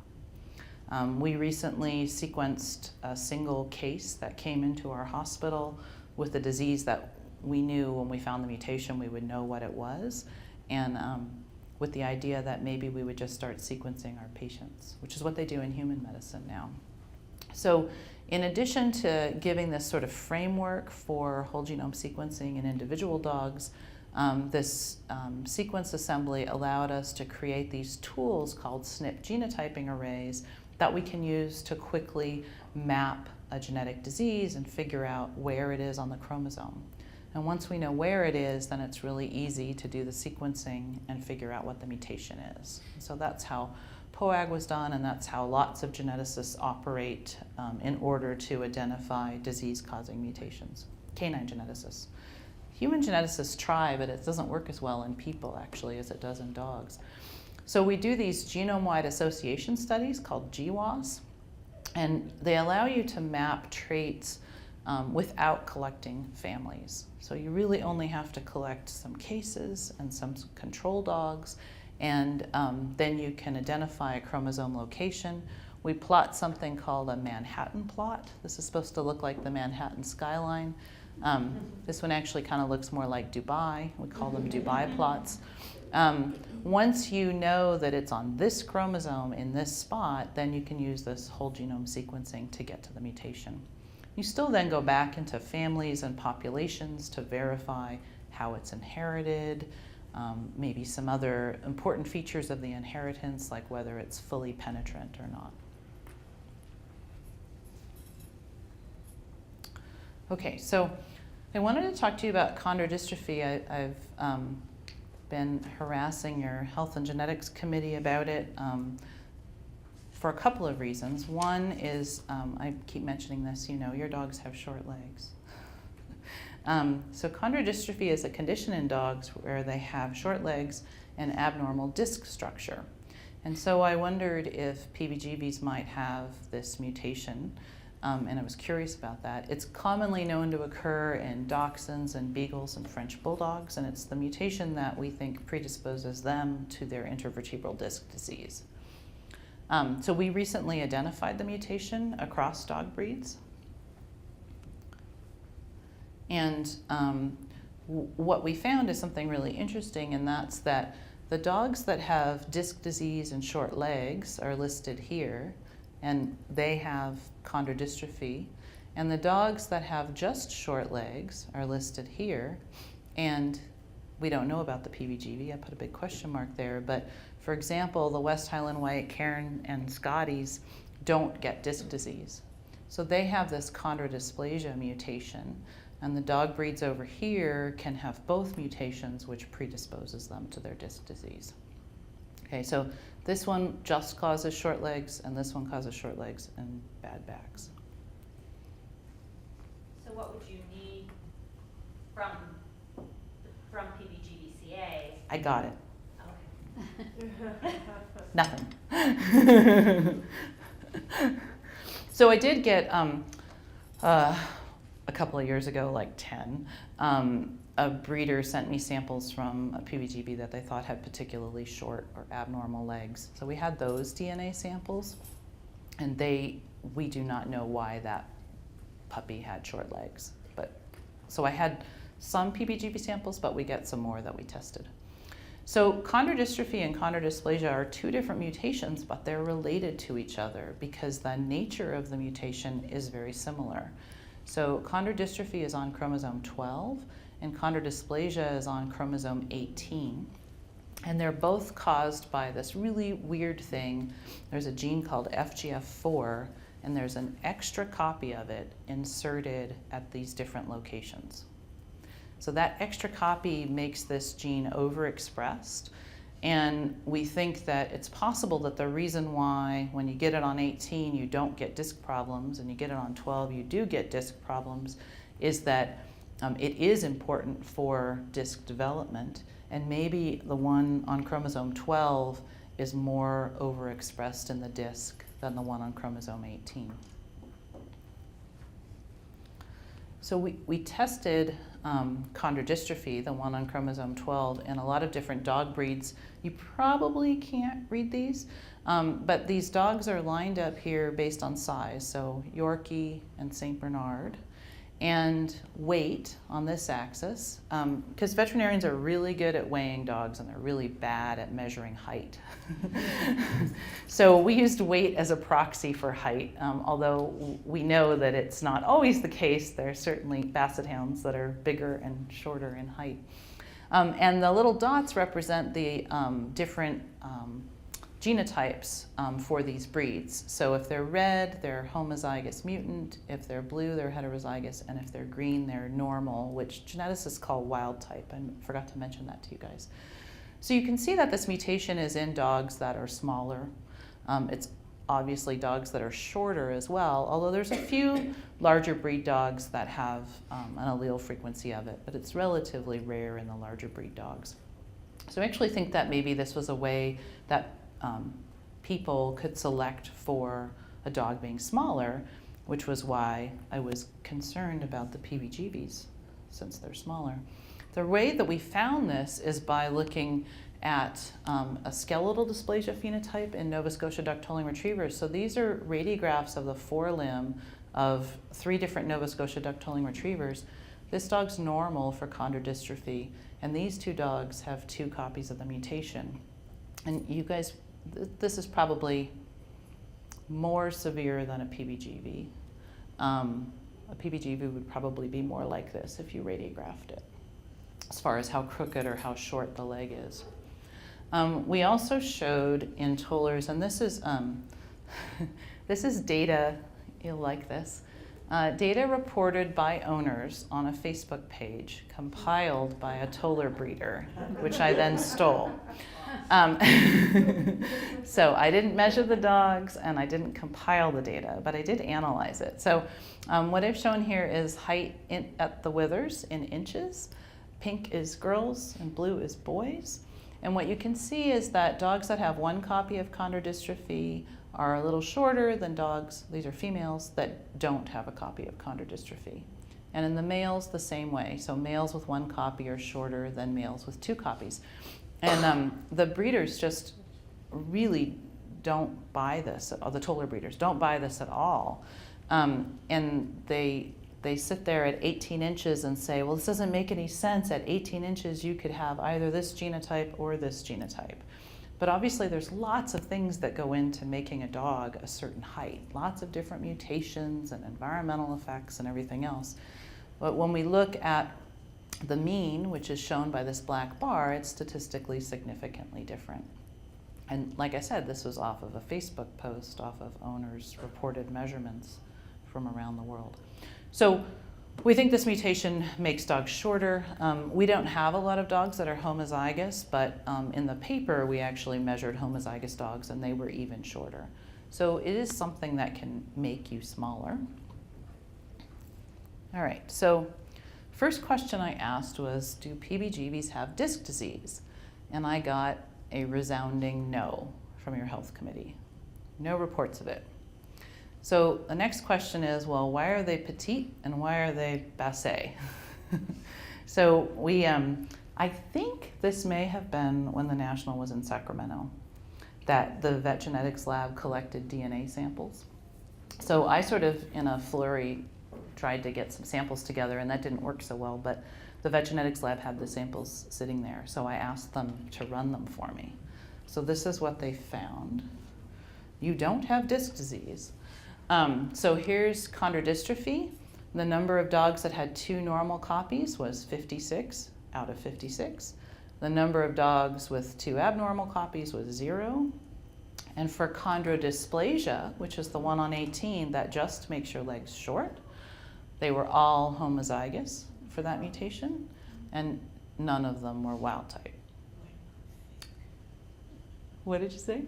We recently sequenced a single case that came into our hospital with a disease that we knew when we found the mutation we would know what it was, and with the idea that maybe we would just start sequencing our patients, which is what they do in human medicine now. So in addition to giving this sort of framework for whole genome sequencing in individual dogs, this sequence assembly allowed us to create these tools called SNP genotyping arrays that we can use to quickly map a genetic disease and figure out where it is on the chromosome. And once we know where it is, then it's really easy to do the sequencing and figure out what the mutation is. So that's how POAG was done, and that's how lots of geneticists operate in order to identify disease-causing mutations, canine geneticists. Human geneticists try, but it doesn't work as well in people, actually, as it does in dogs. So we do these genome-wide association studies called GWAS, and they allow you to map traits without collecting families. So you really only have to collect some cases and some control dogs, and then you can identify a chromosome location. We plot something called a Manhattan plot. This is supposed to look like the Manhattan skyline. This one actually kind of looks more like Dubai. We call them Dubai plots. Once you know that it's on this chromosome in this spot, then you can use this whole genome sequencing to get to the mutation. You still then go back into families and populations to verify how it's inherited, maybe some other important features of the inheritance, like whether it's fully penetrant or not. Okay, so I wanted to talk to you about chondrodystrophy. I've been harassing your Health and Genetics Committee about it for a couple of reasons. One is, I keep mentioning this, you know, your dogs have short legs. So chondrodystrophy is a condition in dogs where they have short legs and abnormal disc structure. And so I wondered if PBGBs might have this mutation, and I was curious about that. It's commonly known to occur in dachshunds and beagles and French bulldogs, and it's the mutation that we think predisposes them to their intervertebral disc disease. So we recently identified the mutation across dog breeds. And what we found is something really interesting, and that's that the dogs that have disc disease and short legs are listed here, and they have chondrodystrophy. And the dogs that have just short legs are listed here, and we don't know about the PBGB. I put a big question mark there, but for example, the West Highland White, Cairn, and Scotties don't get disc disease. So they have this chondrodysplasia mutation, and the dog breeds over here can have both mutations, which predisposes them to their disc disease. Okay, so this one just causes short legs, and this one causes short legs and bad backs. So what would you need from PBGBCA? I got it. Okay. Nothing. So I did get a couple of years ago, like 10, a breeder sent me samples from a PBGB that they thought had particularly short or abnormal legs. So we had those DNA samples, and we do not know why that puppy had short legs. So I had some PBGB samples, but we get some more that we tested. So chondrodystrophy and chondrodysplasia are two different mutations, but they're related to each other because the nature of the mutation is very similar. So chondrodystrophy is on chromosome 12, and chondrodysplasia is on chromosome 18. And they're both caused by this really weird thing. There's a gene called FGF4, and there's an extra copy of it inserted at these different locations. So that extra copy makes this gene overexpressed, and we think that it's possible that the reason why when you get it on 18 you don't get disc problems and you get it on 12 you do get disc problems is that it is important for disc development, and maybe the one on chromosome 12 is more overexpressed in the disc than the one on chromosome 18. So we tested chondrodystrophy, the one on chromosome 12, in a lot of different dog breeds. You probably can't read these, but these dogs are lined up here based on size, so Yorkie and St. Bernard, and weight on this axis, because veterinarians are really good at weighing dogs and they're really bad at measuring height. So we used weight as a proxy for height, although we know that it's not always the case. There are certainly basset hounds that are bigger and shorter in height. And the little dots represent the different genotypes for these breeds. So if they're red, they're homozygous mutant. If they're blue, they're heterozygous. And if they're green, they're normal, which geneticists call wild type. I forgot to mention that to you guys. So you can see that this mutation is in dogs that are smaller. It's obviously dogs that are shorter as well, although there's a few larger breed dogs that have an allele frequency of it, but it's relatively rare in the larger breed dogs. So I actually think that maybe this was a way that people could select for a dog being smaller, which was why I was concerned about the PBGBs, since they're smaller. The way that we found this is by looking at a skeletal dysplasia phenotype in Nova Scotia duck-tolling retrievers. So these are radiographs of the forelimb of 3 different Nova Scotia duck-tolling retrievers. This dog's normal for chondrodystrophy, and these 2 dogs have 2 copies of the mutation. And you guys, this is probably more severe than a PBGB. A PBGB would probably be more like this if you radiographed it, as far as how crooked or how short the leg is. We also showed in tollers, and this is this is data, you'll like this. Data reported by owners on a Facebook page compiled by a Toller breeder, which I then stole. So I didn't measure the dogs and I didn't compile the data, but I did analyze it. So what I've shown here is height at the withers in inches. Pink is girls and blue is boys. And what you can see is that dogs that have one copy of chondrodystrophy are a little shorter than dogs, these are females, that don't have a copy of chondrodystrophy. And in the males, the same way. So males with one copy are shorter than males with two copies. And the breeders just really don't buy this, the Toller breeders don't buy this at all. And they sit there at 18 inches and say, well, this doesn't make any sense. At 18 inches, you could have either this genotype or this genotype. But obviously, there's lots of things that go into making a dog a certain height, lots of different mutations and environmental effects and everything else. But when we look at the mean, which is shown by this black bar, it's statistically significantly different. And like I said, this was off of a Facebook post, off of owners' reported measurements from around the world. So we think this mutation makes dogs shorter. We don't have a lot of dogs that are homozygous, but in the paper we actually measured homozygous dogs and they were even shorter. So it is something that can make you smaller. All right, so first question I asked was, do PBGVs have disc disease? And I got a resounding no from your health committee. No reports of it. So the next question is, well, why are they petite and why are they Basset? So I think this may have been when the National was in Sacramento, that the vet genetics lab collected DNA samples. So I sort of, in a flurry, tried to get some samples together and that didn't work so well, but the vet genetics lab had the samples sitting there. So I asked them to run them for me. So this is what they found. You don't have disc disease. So here's chondrodystrophy. The number of dogs that had 2 normal copies was 56 out of 56. The number of dogs with 2 abnormal copies was 0. And for chondrodysplasia, which is the one on 18 that just makes your legs short, they were all homozygous for that mutation, and none of them were wild type. What did you say?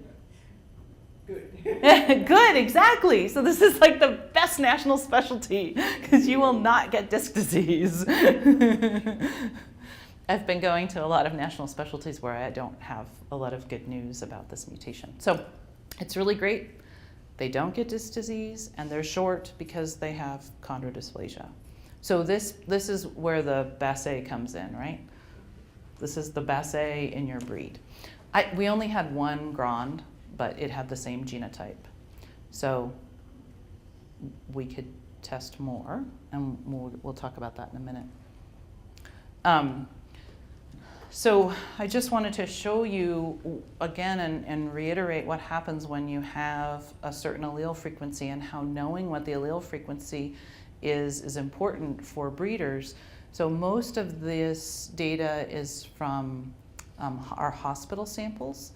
Good. Good, exactly. So this is like the best national specialty because you will not get disc disease. I've been going to a lot of national specialties where I don't have a lot of good news about this mutation. So it's really great. They don't get disc disease and they're short because they have chondrodysplasia. So this is where the Basset comes in, right? This is the Basset in your breed. We only had one Grand, but it had the same genotype. So we could test more, and we'll talk about that in a minute. So I just wanted to show you again and reiterate what happens when you have a certain allele frequency and how knowing what the allele frequency is important for breeders. So most of this data is from our hospital samples.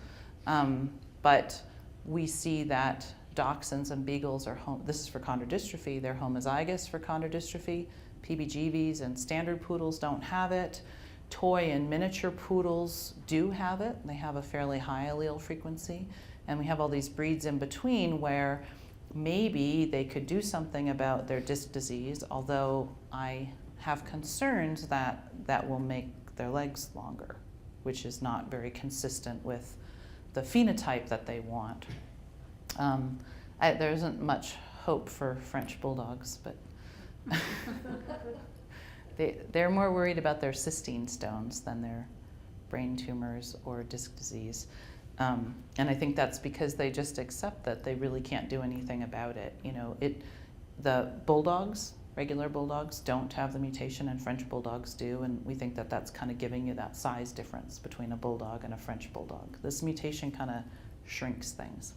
But we see that dachshunds and beagles are this is for chondrodystrophy, they're homozygous for chondrodystrophy. PBGVs and standard poodles don't have it. Toy and miniature poodles do have it. They have a fairly high allele frequency. And we have all these breeds in between where maybe they could do something about their disc disease, although I have concerns that that will make their legs longer, which is not very consistent with the phenotype that they want. There isn't much hope for French bulldogs, but they're more worried about their cystine stones than their brain tumors or disc disease. And I think that's because they just accept that they really can't do anything about it. You know, the bulldogs, regular bulldogs, don't have the mutation and French bulldogs do, and we think that that's kind of giving you that size difference between a bulldog and a French bulldog. This mutation kind of shrinks things.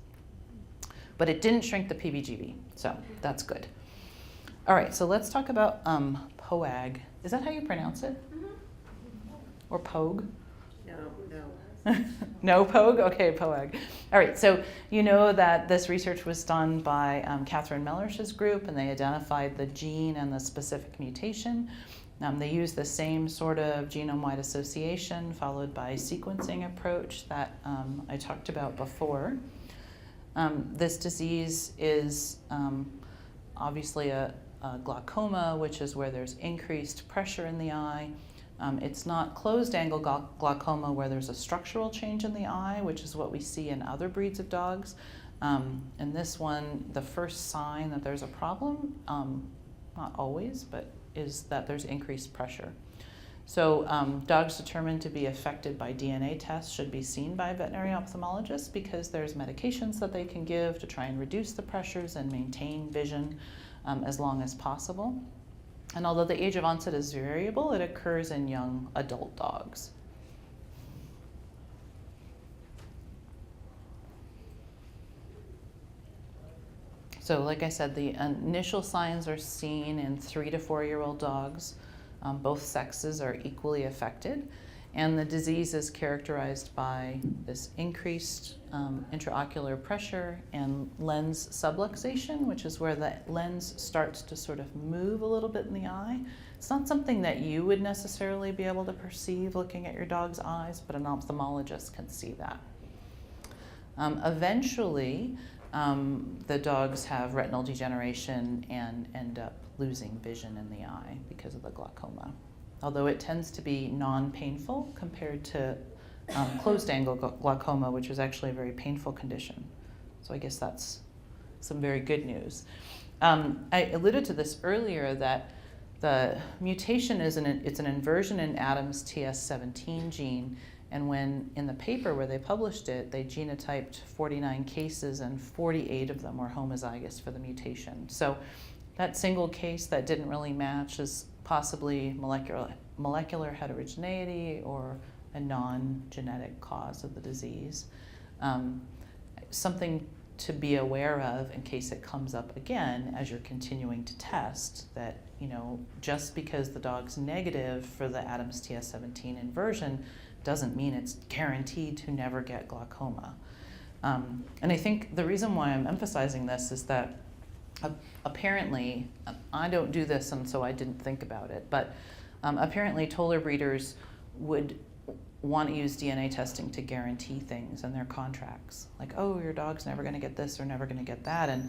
But it didn't shrink the PBGV, so that's good. All right, so let's talk about POAG. Is that how you pronounce it? Mm-hmm. Or POG? No. No POG? Okay, POAG. All right, so you know that this research was done by Catherine Mellersh's group, and they identified the gene and the specific mutation. They used the same sort of genome-wide association followed by sequencing approach that I talked about before. This disease is obviously a glaucoma, which is where there's increased pressure in the eye. It's not closed-angle glaucoma where there's a structural change in the eye, which is what we see in other breeds of dogs. In this one, the first sign that there's a problem, not always, but is that there's increased pressure. So dogs determined to be affected by DNA tests should be seen by a veterinary ophthalmologist because there's medications that they can give to try and reduce the pressures and maintain vision as long as possible. And although the age of onset is variable, it occurs in young adult dogs. So like I said, the initial signs are seen in 3 to 4-year-old dogs. Both sexes are equally affected. And the disease is characterized by this increased intraocular pressure and lens subluxation, which is where the lens starts to sort of move a little bit in the eye. It's not something that you would necessarily be able to perceive looking at your dog's eyes, but an ophthalmologist can see that. Eventually, the dogs have retinal degeneration and end up losing vision in the eye because of the glaucoma, although it tends to be non-painful compared to closed-angle glaucoma, which is actually a very painful condition. So I guess that's some very good news. I alluded to this earlier that the mutation is it's an inversion in Adams TS17 gene, and when in the paper where they published it, they genotyped 49 cases and 48 of them were homozygous for the mutation. So that single case that didn't really match is possibly molecular heterogeneity or a non-genetic cause of the disease. Something to be aware of in case it comes up again as you're continuing to test, that just because the dog's negative for the Adams TS17 inversion doesn't mean it's guaranteed to never get glaucoma. And I think the reason why I'm emphasizing this is that apparently, I don't do this and so I didn't think about it, but apparently Toller breeders would want to use DNA testing to guarantee things in their contracts. Like, oh, your dog's never going to get this or never going to get that, and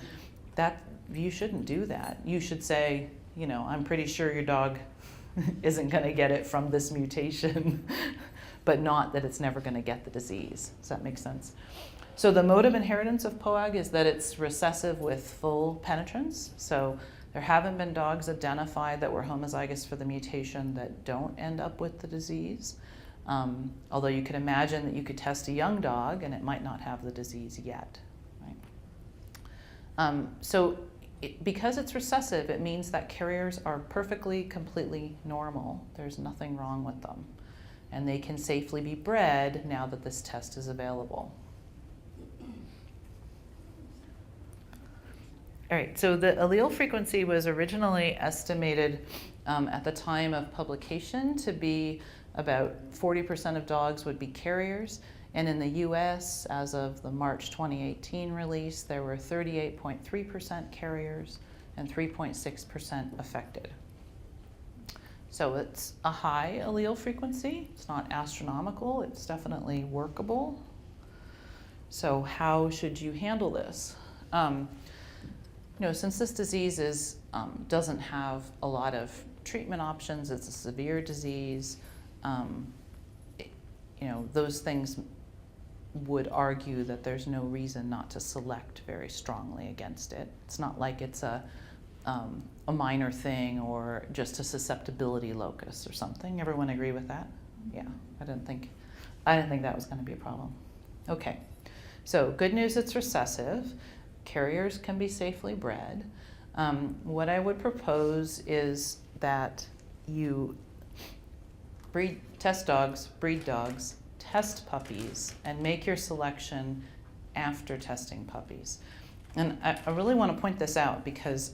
that you shouldn't do that. You should say, I'm pretty sure your dog isn't going to get it from this mutation, but not that it's never going to get the disease. Does that make sense? So the mode of inheritance of POAG is that it's recessive with full penetrance. So there haven't been dogs identified that were homozygous for the mutation that don't end up with the disease. Although you could imagine that you could test a young dog and it might not have the disease yet. Right? Because it's recessive, it means that carriers are perfectly, completely normal. There's nothing wrong with them. And they can safely be bred now that this test is available. All right, so the allele frequency was originally estimated at the time of publication to be about 40% of dogs would be carriers. And in the US, as of the March 2018 release, there were 38.3% carriers and 3.6% affected. So it's a high allele frequency. It's not astronomical, it's definitely workable. So how should you handle this? Since this disease doesn't have a lot of treatment options, it's a severe disease, those things would argue that there's no reason not to select very strongly against it. It's not like it's a minor thing or just a susceptibility locus or something. Everyone agree with that? Yeah, I didn't think that was going to be a problem. Okay, so good news, it's recessive. Carriers can be safely bred. What I would propose is that you breed dogs, test puppies, and make your selection after testing puppies. And I really want to point this out because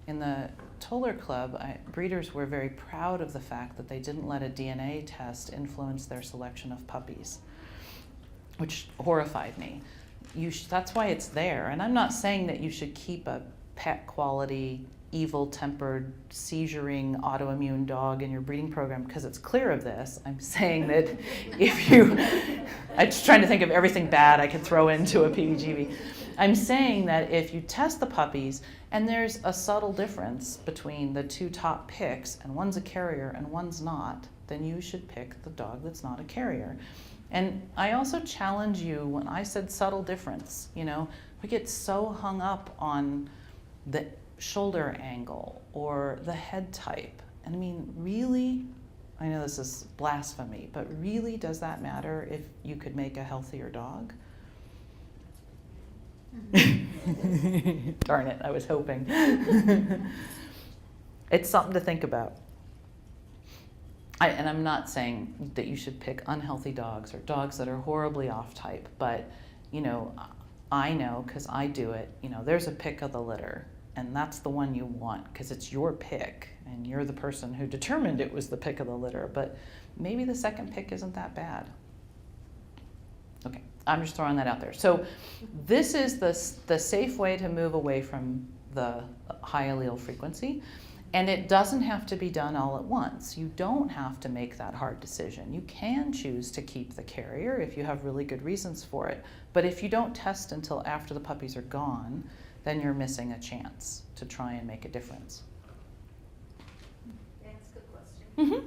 in the Toller Club, breeders were very proud of the fact that they didn't let a DNA test influence their selection of puppies, which horrified me. That's why it's there. And I'm not saying that you should keep a pet quality, evil-tempered, seizuring, autoimmune dog in your breeding program because it's clear of this. I'm saying that if you, I'm just trying to think of everything bad I could throw into a PBGB. I'm saying that if you test the puppies and there's a subtle difference between the two top picks and one's a carrier and one's not, then you should pick the dog that's not a carrier. And I also challenge you when I said subtle difference, you know, we get so hung up on the shoulder angle or the head type. And I mean, really, I know this is blasphemy, but really does that matter if you could make a healthier dog? Darn it, I was hoping. It's something to think about. And I'm not saying that you should pick unhealthy dogs or dogs that are horribly off type, but you know, I know because I do it, you know, there's a pick of the litter and that's the one you want because it's your pick and you're the person who determined it was the pick of the litter, but maybe the second pick isn't that bad. Okay, I'm just throwing that out there. So this is the safe way to move away from the high allele frequency. And it doesn't have to be done all at once. You don't have to make that hard decision. You can choose to keep the carrier if you have really good reasons for it. But if you don't test until after the puppies are gone, then you're missing a chance to try and make a difference. May I ask a question? Mm-hmm.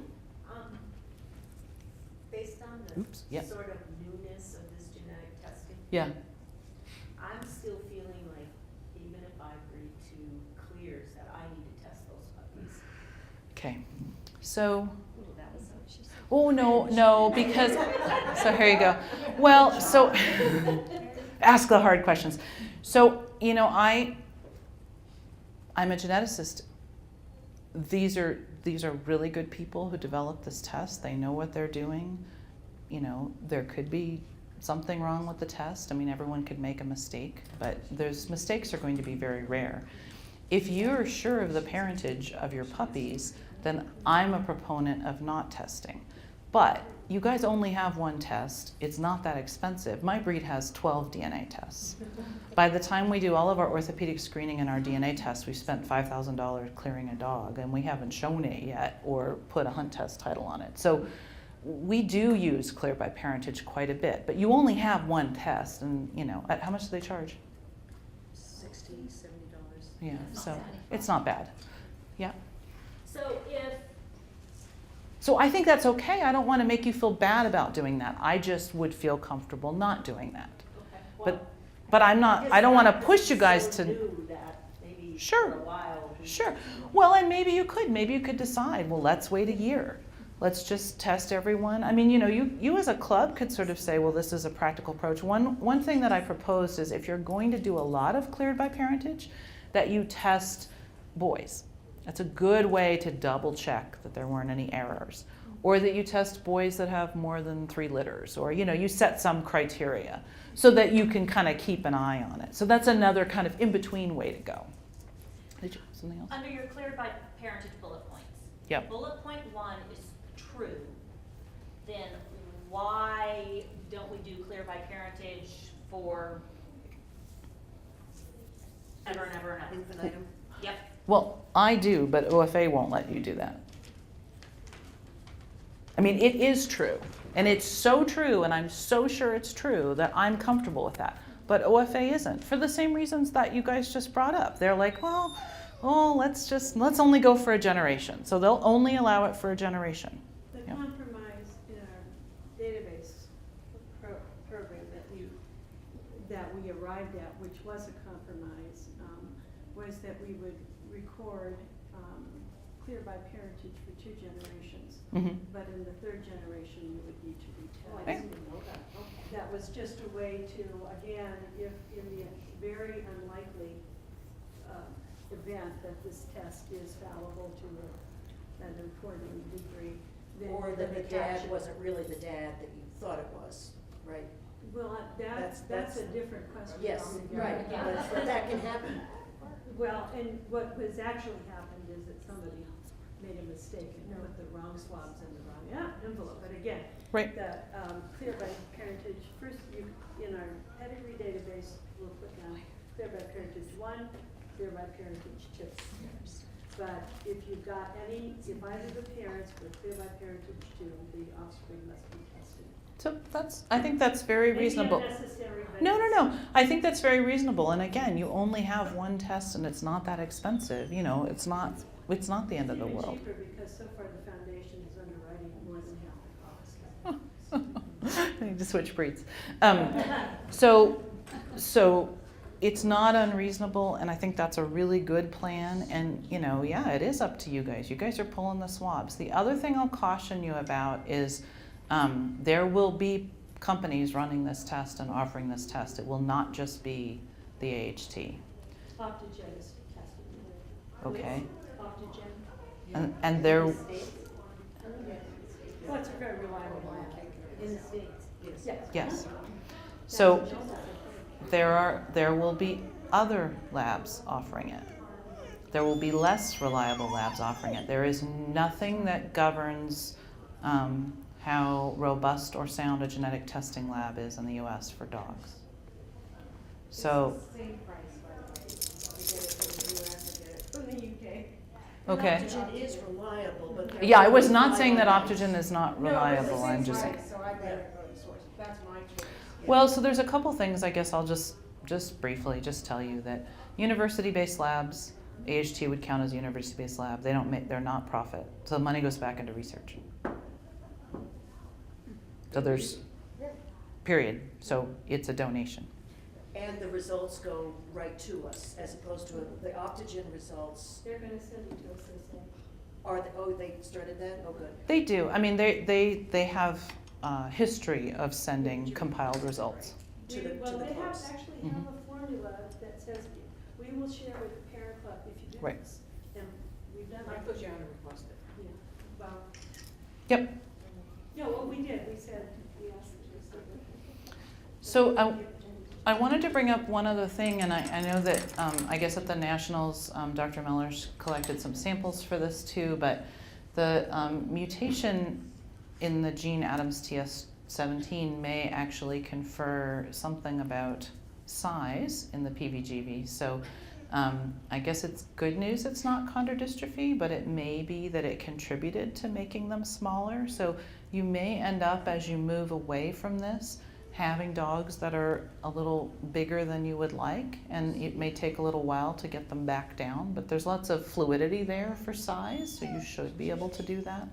Based on the sort of newness of this genetic testing, Yeah. I'm still feeling like even if I breed two clears, that I need to test those puppies. Okay. So. Oh, that was what she said. Oh, no, because, so here you go. Well, so, ask the hard questions. So, you know, I'm a geneticist. These are really good people who developed this test. They know what they're doing. You know, there could be something wrong with the test. I mean, everyone could make a mistake, but those mistakes are going to be very rare. If you're sure of the parentage of your puppies, then I'm a proponent of not testing. But you guys only have one test. It's not that expensive. My breed has 12 DNA tests. By the time we do all of our orthopedic screening and our DNA tests, we spent $5,000 clearing a dog, and we haven't shown it yet or put a hunt test title on it. So we do use Clear by Parentage quite a bit, but you only have one test, and you know, how much do they charge? $60, $70. Yeah, It's so not bad. it's not bad. Yeah. So if, So I think that's okay. I don't want to make you feel bad about doing that. I just would feel comfortable not doing that. Okay, But I'm not, I don't want to push you guys so to, new that maybe Sure. for a while. sure. Well, and maybe you could decide, well, let's wait a year. Let's just test everyone. I mean, you know, you as a club could sort of say, well, this is a practical approach. One thing that I proposed is if you're going to do a lot of Cleared by Parentage, that you test boys. That's a good way to double check that there weren't any errors. Or that you test boys that have more than 3 litters, or you know, you set some criteria so that you can kind of keep an eye on it. So that's another kind of in-between way to go. Did you have something else? under your Cleared by Parentage bullet points. Yep. Bullet point 1 is true, then why don't we do Clear by Parentage for ever and ever and ever? Infinitum. Yep. Well, I do, but OFA won't let you do that. I mean, it is true, and it's so true, and I'm so sure it's true that I'm comfortable with that. But OFA isn't, for the same reasons that you guys just brought up. They're like, well, let's only go for a generation. So they'll only allow it for a generation. The Yeah. compromise in our database program that we arrived at, which was a compromise, was that we would record Clear by Parentage for 2 generations. Mm-hmm. But in the 3rd generation, you would need to Oh, I retest. didn't even know that, okay. That was just a way to, again, if in the very unlikely event that this test is fallible to an important degree, then Or you're that the gonna catch dad it. wasn't really the dad that you thought it was, right? Well, that's a different question. Yes, altogether. right, Yeah. but that can happen. well, and what was actually happened is that somebody made a mistake and put the wrong swabs in the wrong envelope. But again, Right. the Clear by Parentage, first you, in our pedigree database, we'll put down Clear by Parentage 1, Clear by Parentage 2. But if you've got any, if either the parents were Clear by Parentage 2, the offspring must be tested. So I think that's very reasonable. Maybe unnecessary, but No, it's- no, no. I think that's very reasonable. And again, you only have one test and it's not that expensive. You know, it's not the end of the It's world. even cheaper because so far the foundation is underwriting more than half the cost. I need to switch breeds. So it's not unreasonable, and I think that's a really good plan. And you know, yeah, it is up to you guys. You guys are pulling the swabs. The other thing I'll caution you about is there will be companies running this test and offering this test. It will not just be the AHT. Optogen is tested. Okay. Optogen. And there, Well, it's a very reliable lab. In the States. Yes. yes. So there will be other labs offering it. There will be less reliable labs offering it. There is nothing that governs how robust or sound a genetic testing lab is in the U.S. for dogs. So, Same price, by the way. You get it from the US, you get it from the UK. okay. Optogen is reliable, but. they're Yeah, I was really not saying that reliable. Optogen is not No, but it's the reliable. same I'm just saying. price, so I'd rather go to the source. That's my choice. Well, so there's a couple things I guess I'll just briefly just tell you that university-based labs, AHT would count as a university-based lab. They don't make, they're not profit. So the money goes back into research. So there's, period. So it's a donation. And the results go right to us, as opposed to the Optogen results They're gonna send it to us, they say. are, they started that? Oh, good. They do. I mean, they have a history of sending compiled results. To the Well, they have, clubs. actually have a formula that says, we will share with the parent club if you do Right. this. And we've done I that. put you on a request it. Yeah, well, Yep. yeah, well, we did, we said, we asked them to send it. So I wanted to bring up one other thing, and I know that I guess at the Nationals, Dr. Miller's collected some samples for this too, but the mutation in the gene ADAMTS17 may actually confer something about size in the PBGV. So I guess it's good news it's not chondrodystrophy, but it may be that it contributed to making them smaller. So you may end up, as you move away from this, having dogs that are a little bigger than you would like, and it may take a little while to get them back down, but there's lots of fluidity there for size, so you should be able to do that.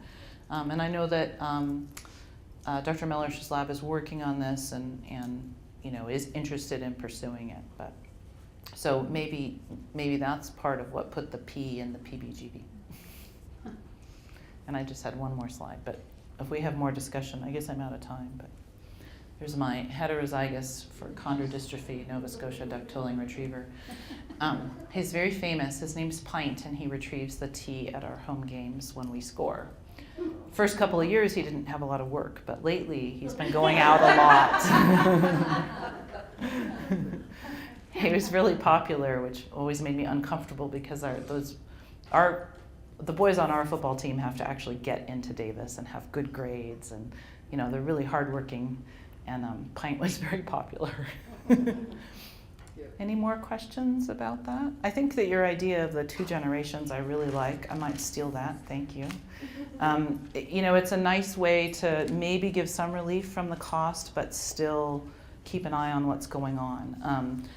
And I know that Dr. Miller's lab is working on this and you know, is interested in pursuing it, but so maybe that's part of what put the P in the PBGB. And I just had one more slide, but if we have more discussion, I guess I'm out of time, but here's my heterozygous for chondrodystrophy Nova Scotia duck-tolling retriever. He's very famous. His name's Pint, and he retrieves the T at our home games when we score. First couple of years, he didn't have a lot of work, but lately he's been going out a lot. He was really popular, which always made me uncomfortable because the boys on our football team have to actually get into Davis and have good grades, and you know they're really hardworking. And Pint was very popular. Any more questions about that? I think that your idea of the 2 generations I really like. I might steal that. Thank you. You know, it's a nice way to maybe give some relief from the cost, but still keep an eye on what's going on.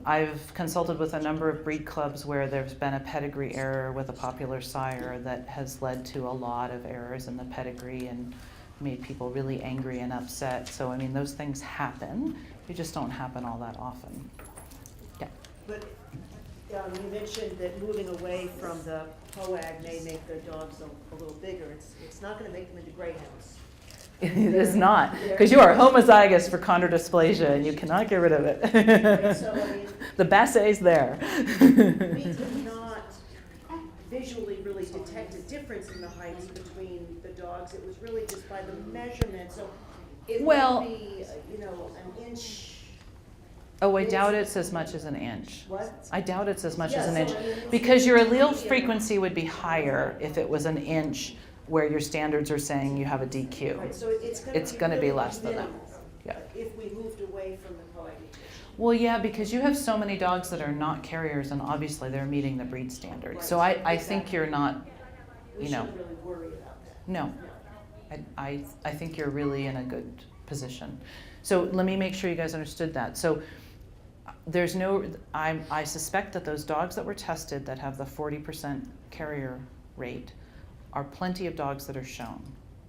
I've consulted with a number of breed clubs where there's been a pedigree error with a popular sire that has led to a lot of errors in the pedigree and made people really angry and upset. So, I mean, those things happen. They just don't happen all that often. Yeah. But you mentioned that moving away from the POAG may make the dogs a little bigger. It's not gonna make them into greyhounds. It is not, because you are homozygous for chondrodysplasia and you cannot get rid of it. So, I mean, The Basset's there. we did not visually really detect a difference in the heights between the dogs. It was really just by the measurement, so it Well- might be, you know, an inch Oh, I doubt it's as much as an inch. What? I doubt it's as much as Yeah, an so inch, I mean, it's- because your allele yeah. frequency would be higher if it was an inch where your standards are saying you have a DQ. Right, so it's gonna be really less than that. minimal Yeah. if we moved away from the cohabitation. Well, yeah, because you have so many dogs that are not carriers, and obviously they're meeting the breed standards. So I think you're not, We you know, shouldn't really worry about that. no. I think you're really in a good position. So let me make sure you guys understood that. So there's no, I suspect that those dogs that were tested that have the 40% carrier rate are plenty of dogs that are shown.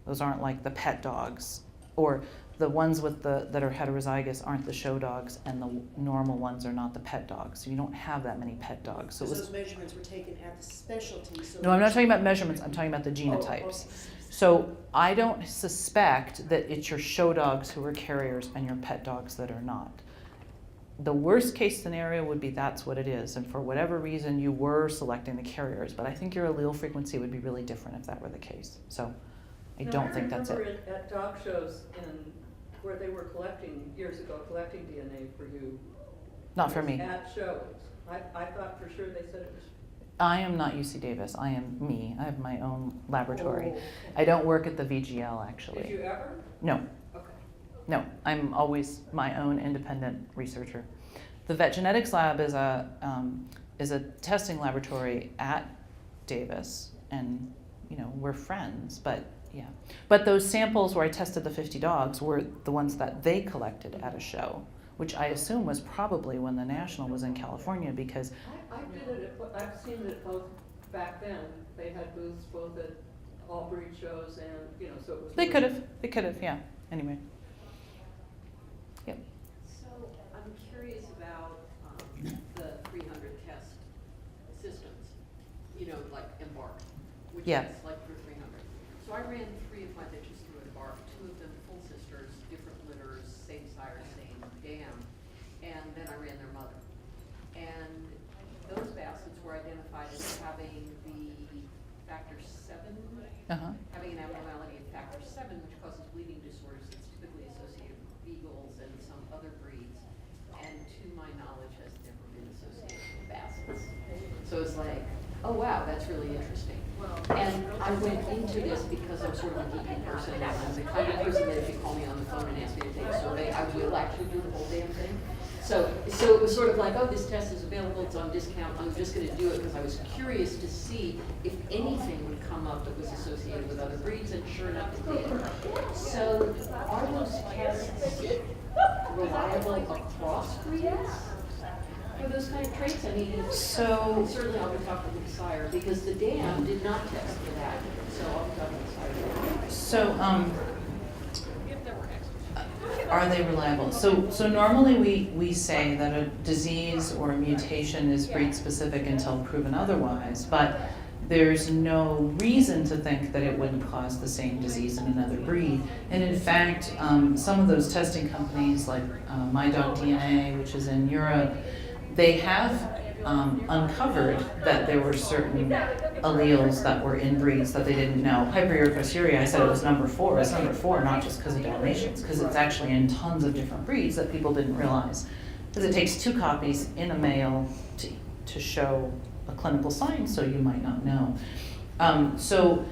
Those aren't like the pet dogs, or the ones with that are heterozygous aren't the show dogs, and the normal ones are not the pet dogs. So you don't have that many pet dogs. So it Because was, those measurements were taken at the specialty, so. no, I'm not talking about measurements, I'm talking about the genotypes. Oh, okay. So I don't suspect that it's your show dogs who are carriers and your pet dogs that are not. The worst case scenario would be that's what it is, and for whatever reason you were selecting the carriers, but I think your allele frequency would be really different if that were the case. So I don't think that's Now, I remember it. at dog shows where they were collecting, years ago, collecting DNA for you. Not for me. At shows. I thought for sure they said it was. I am not UC Davis, I am me. I have my own laboratory. Oh, I don't work at the VGL actually. Did you ever? No. Okay. No, I'm always my own independent researcher. The vet genetics lab is a testing laboratory at Davis, and you know we're friends. But yeah, but those samples where I tested the 50 dogs were the ones that they collected at a show, which I assume was probably when the national was in California, because I did it, I've seen it both back then. They had booths both at all breed shows and, you know, so it was. they could have, yeah. Anyway, yep. So I'm curious about the 300 test systems, you know, like Embark, which Yeah. is like for 300. So I ran 3 of my bitches through Embark, 2 of them full sisters, different litters, same sire, same dam, and then I ran their mother. And those baskets were identified as having the factor 7, having an abnormality of factor 7, which causes bleeding disorders that's typically associated with beagles and some other breeds, and to my knowledge has never been associated with baskets. So it's like, oh wow, that's really interesting. And I went into this because I'm sort of a geeky person, and I'm the kind of person that if you call me on the phone and ask me to take a survey, I will actually do the whole damn thing. So it was sort of like, oh, this test is available, it's on discount, I'm just gonna do it because I was curious to see if anything would come up that was associated with other breeds, and sure enough it did. So are those tests reliable across breeds for those kind of traits? I mean, So certainly I'll be talking to the sire, because the dam did not test for that, so I'll be talking to the sire. So, are they reliable? So normally we say that a disease or a mutation is breed specific until proven otherwise, but there's no reason to think that it wouldn't cause the same disease in another breed. And in fact, some of those testing companies like My Dog DNA, which is in Europe, they have uncovered that there were certain alleles that were in breeds that they didn't know. Hyperuricosuriae, I said it was number 4. It's number 4 not just because of Dalmatians, because it's actually in tons of different breeds that people didn't realize. Because it takes 2 copies in a male to show a clinical sign, so you might not know. So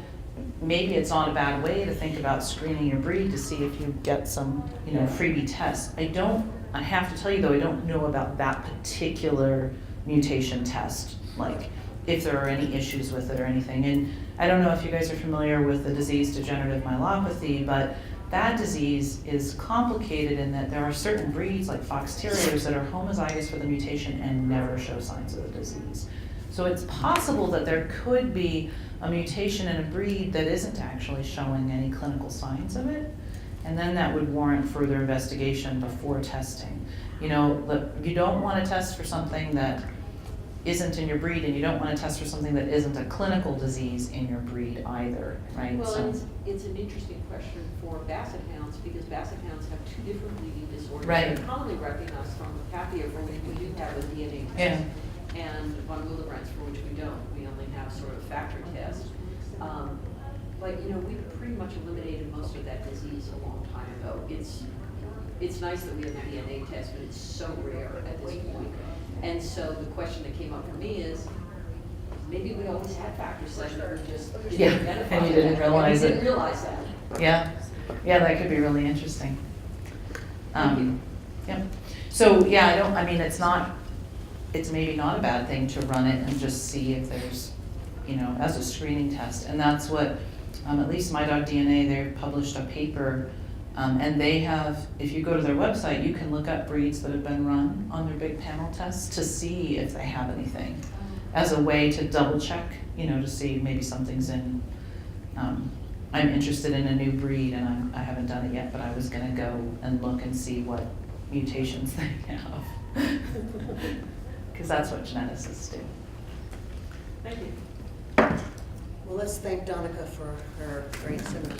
maybe it's not a bad way to think about screening your breed to see if you get some, freebie tests. I have to tell you though, I don't know about that particular mutation test, like if there are any issues with it or anything. And I don't know if you guys are familiar with the disease degenerative myelopathy, but that disease is complicated in that there are certain breeds like fox terriers that are homozygous for the mutation and never show signs of the disease. So it's possible that there could be a mutation in a breed that isn't actually showing any clinical signs of it, and then that would warrant further investigation before testing. You don't want to test for something that isn't in your breed, and you don't want to test for something that isn't a clinical disease in your breed either, right? Well, So- it's an interesting question for basset hounds, because basset hounds have 2 different bleeding disorders. Right. They're commonly recognized from Papia, for which we do have a DNA Yeah. test, and von Willebrand's, for which we don't. We only have sort of factor tests. But, we pretty much eliminated most of that disease a long time ago. it's nice that we have a DNA test, but it's so rare at this point. And so the question that came up for me is, maybe we always had factor VII, but we just Yeah, didn't identify and you that. didn't realize We it. didn't realize that. Yeah, yeah, that could be really interesting. Yeah, so, yeah, I mean, it's maybe not a bad thing to run it and just see if there's, as a screening test. And that's what, at least My Dog DNA, they published a paper, and they have, if you go to their website, you can look up breeds that have been run on their big panel tests to see if they have anything, as a way to double check, to see maybe something's in, I'm interested in a new breed and I haven't done it yet, but I was gonna go and look and see what mutations they have. Cause that's what geneticists do. Thank you. Well, let's thank Donica for her great submission.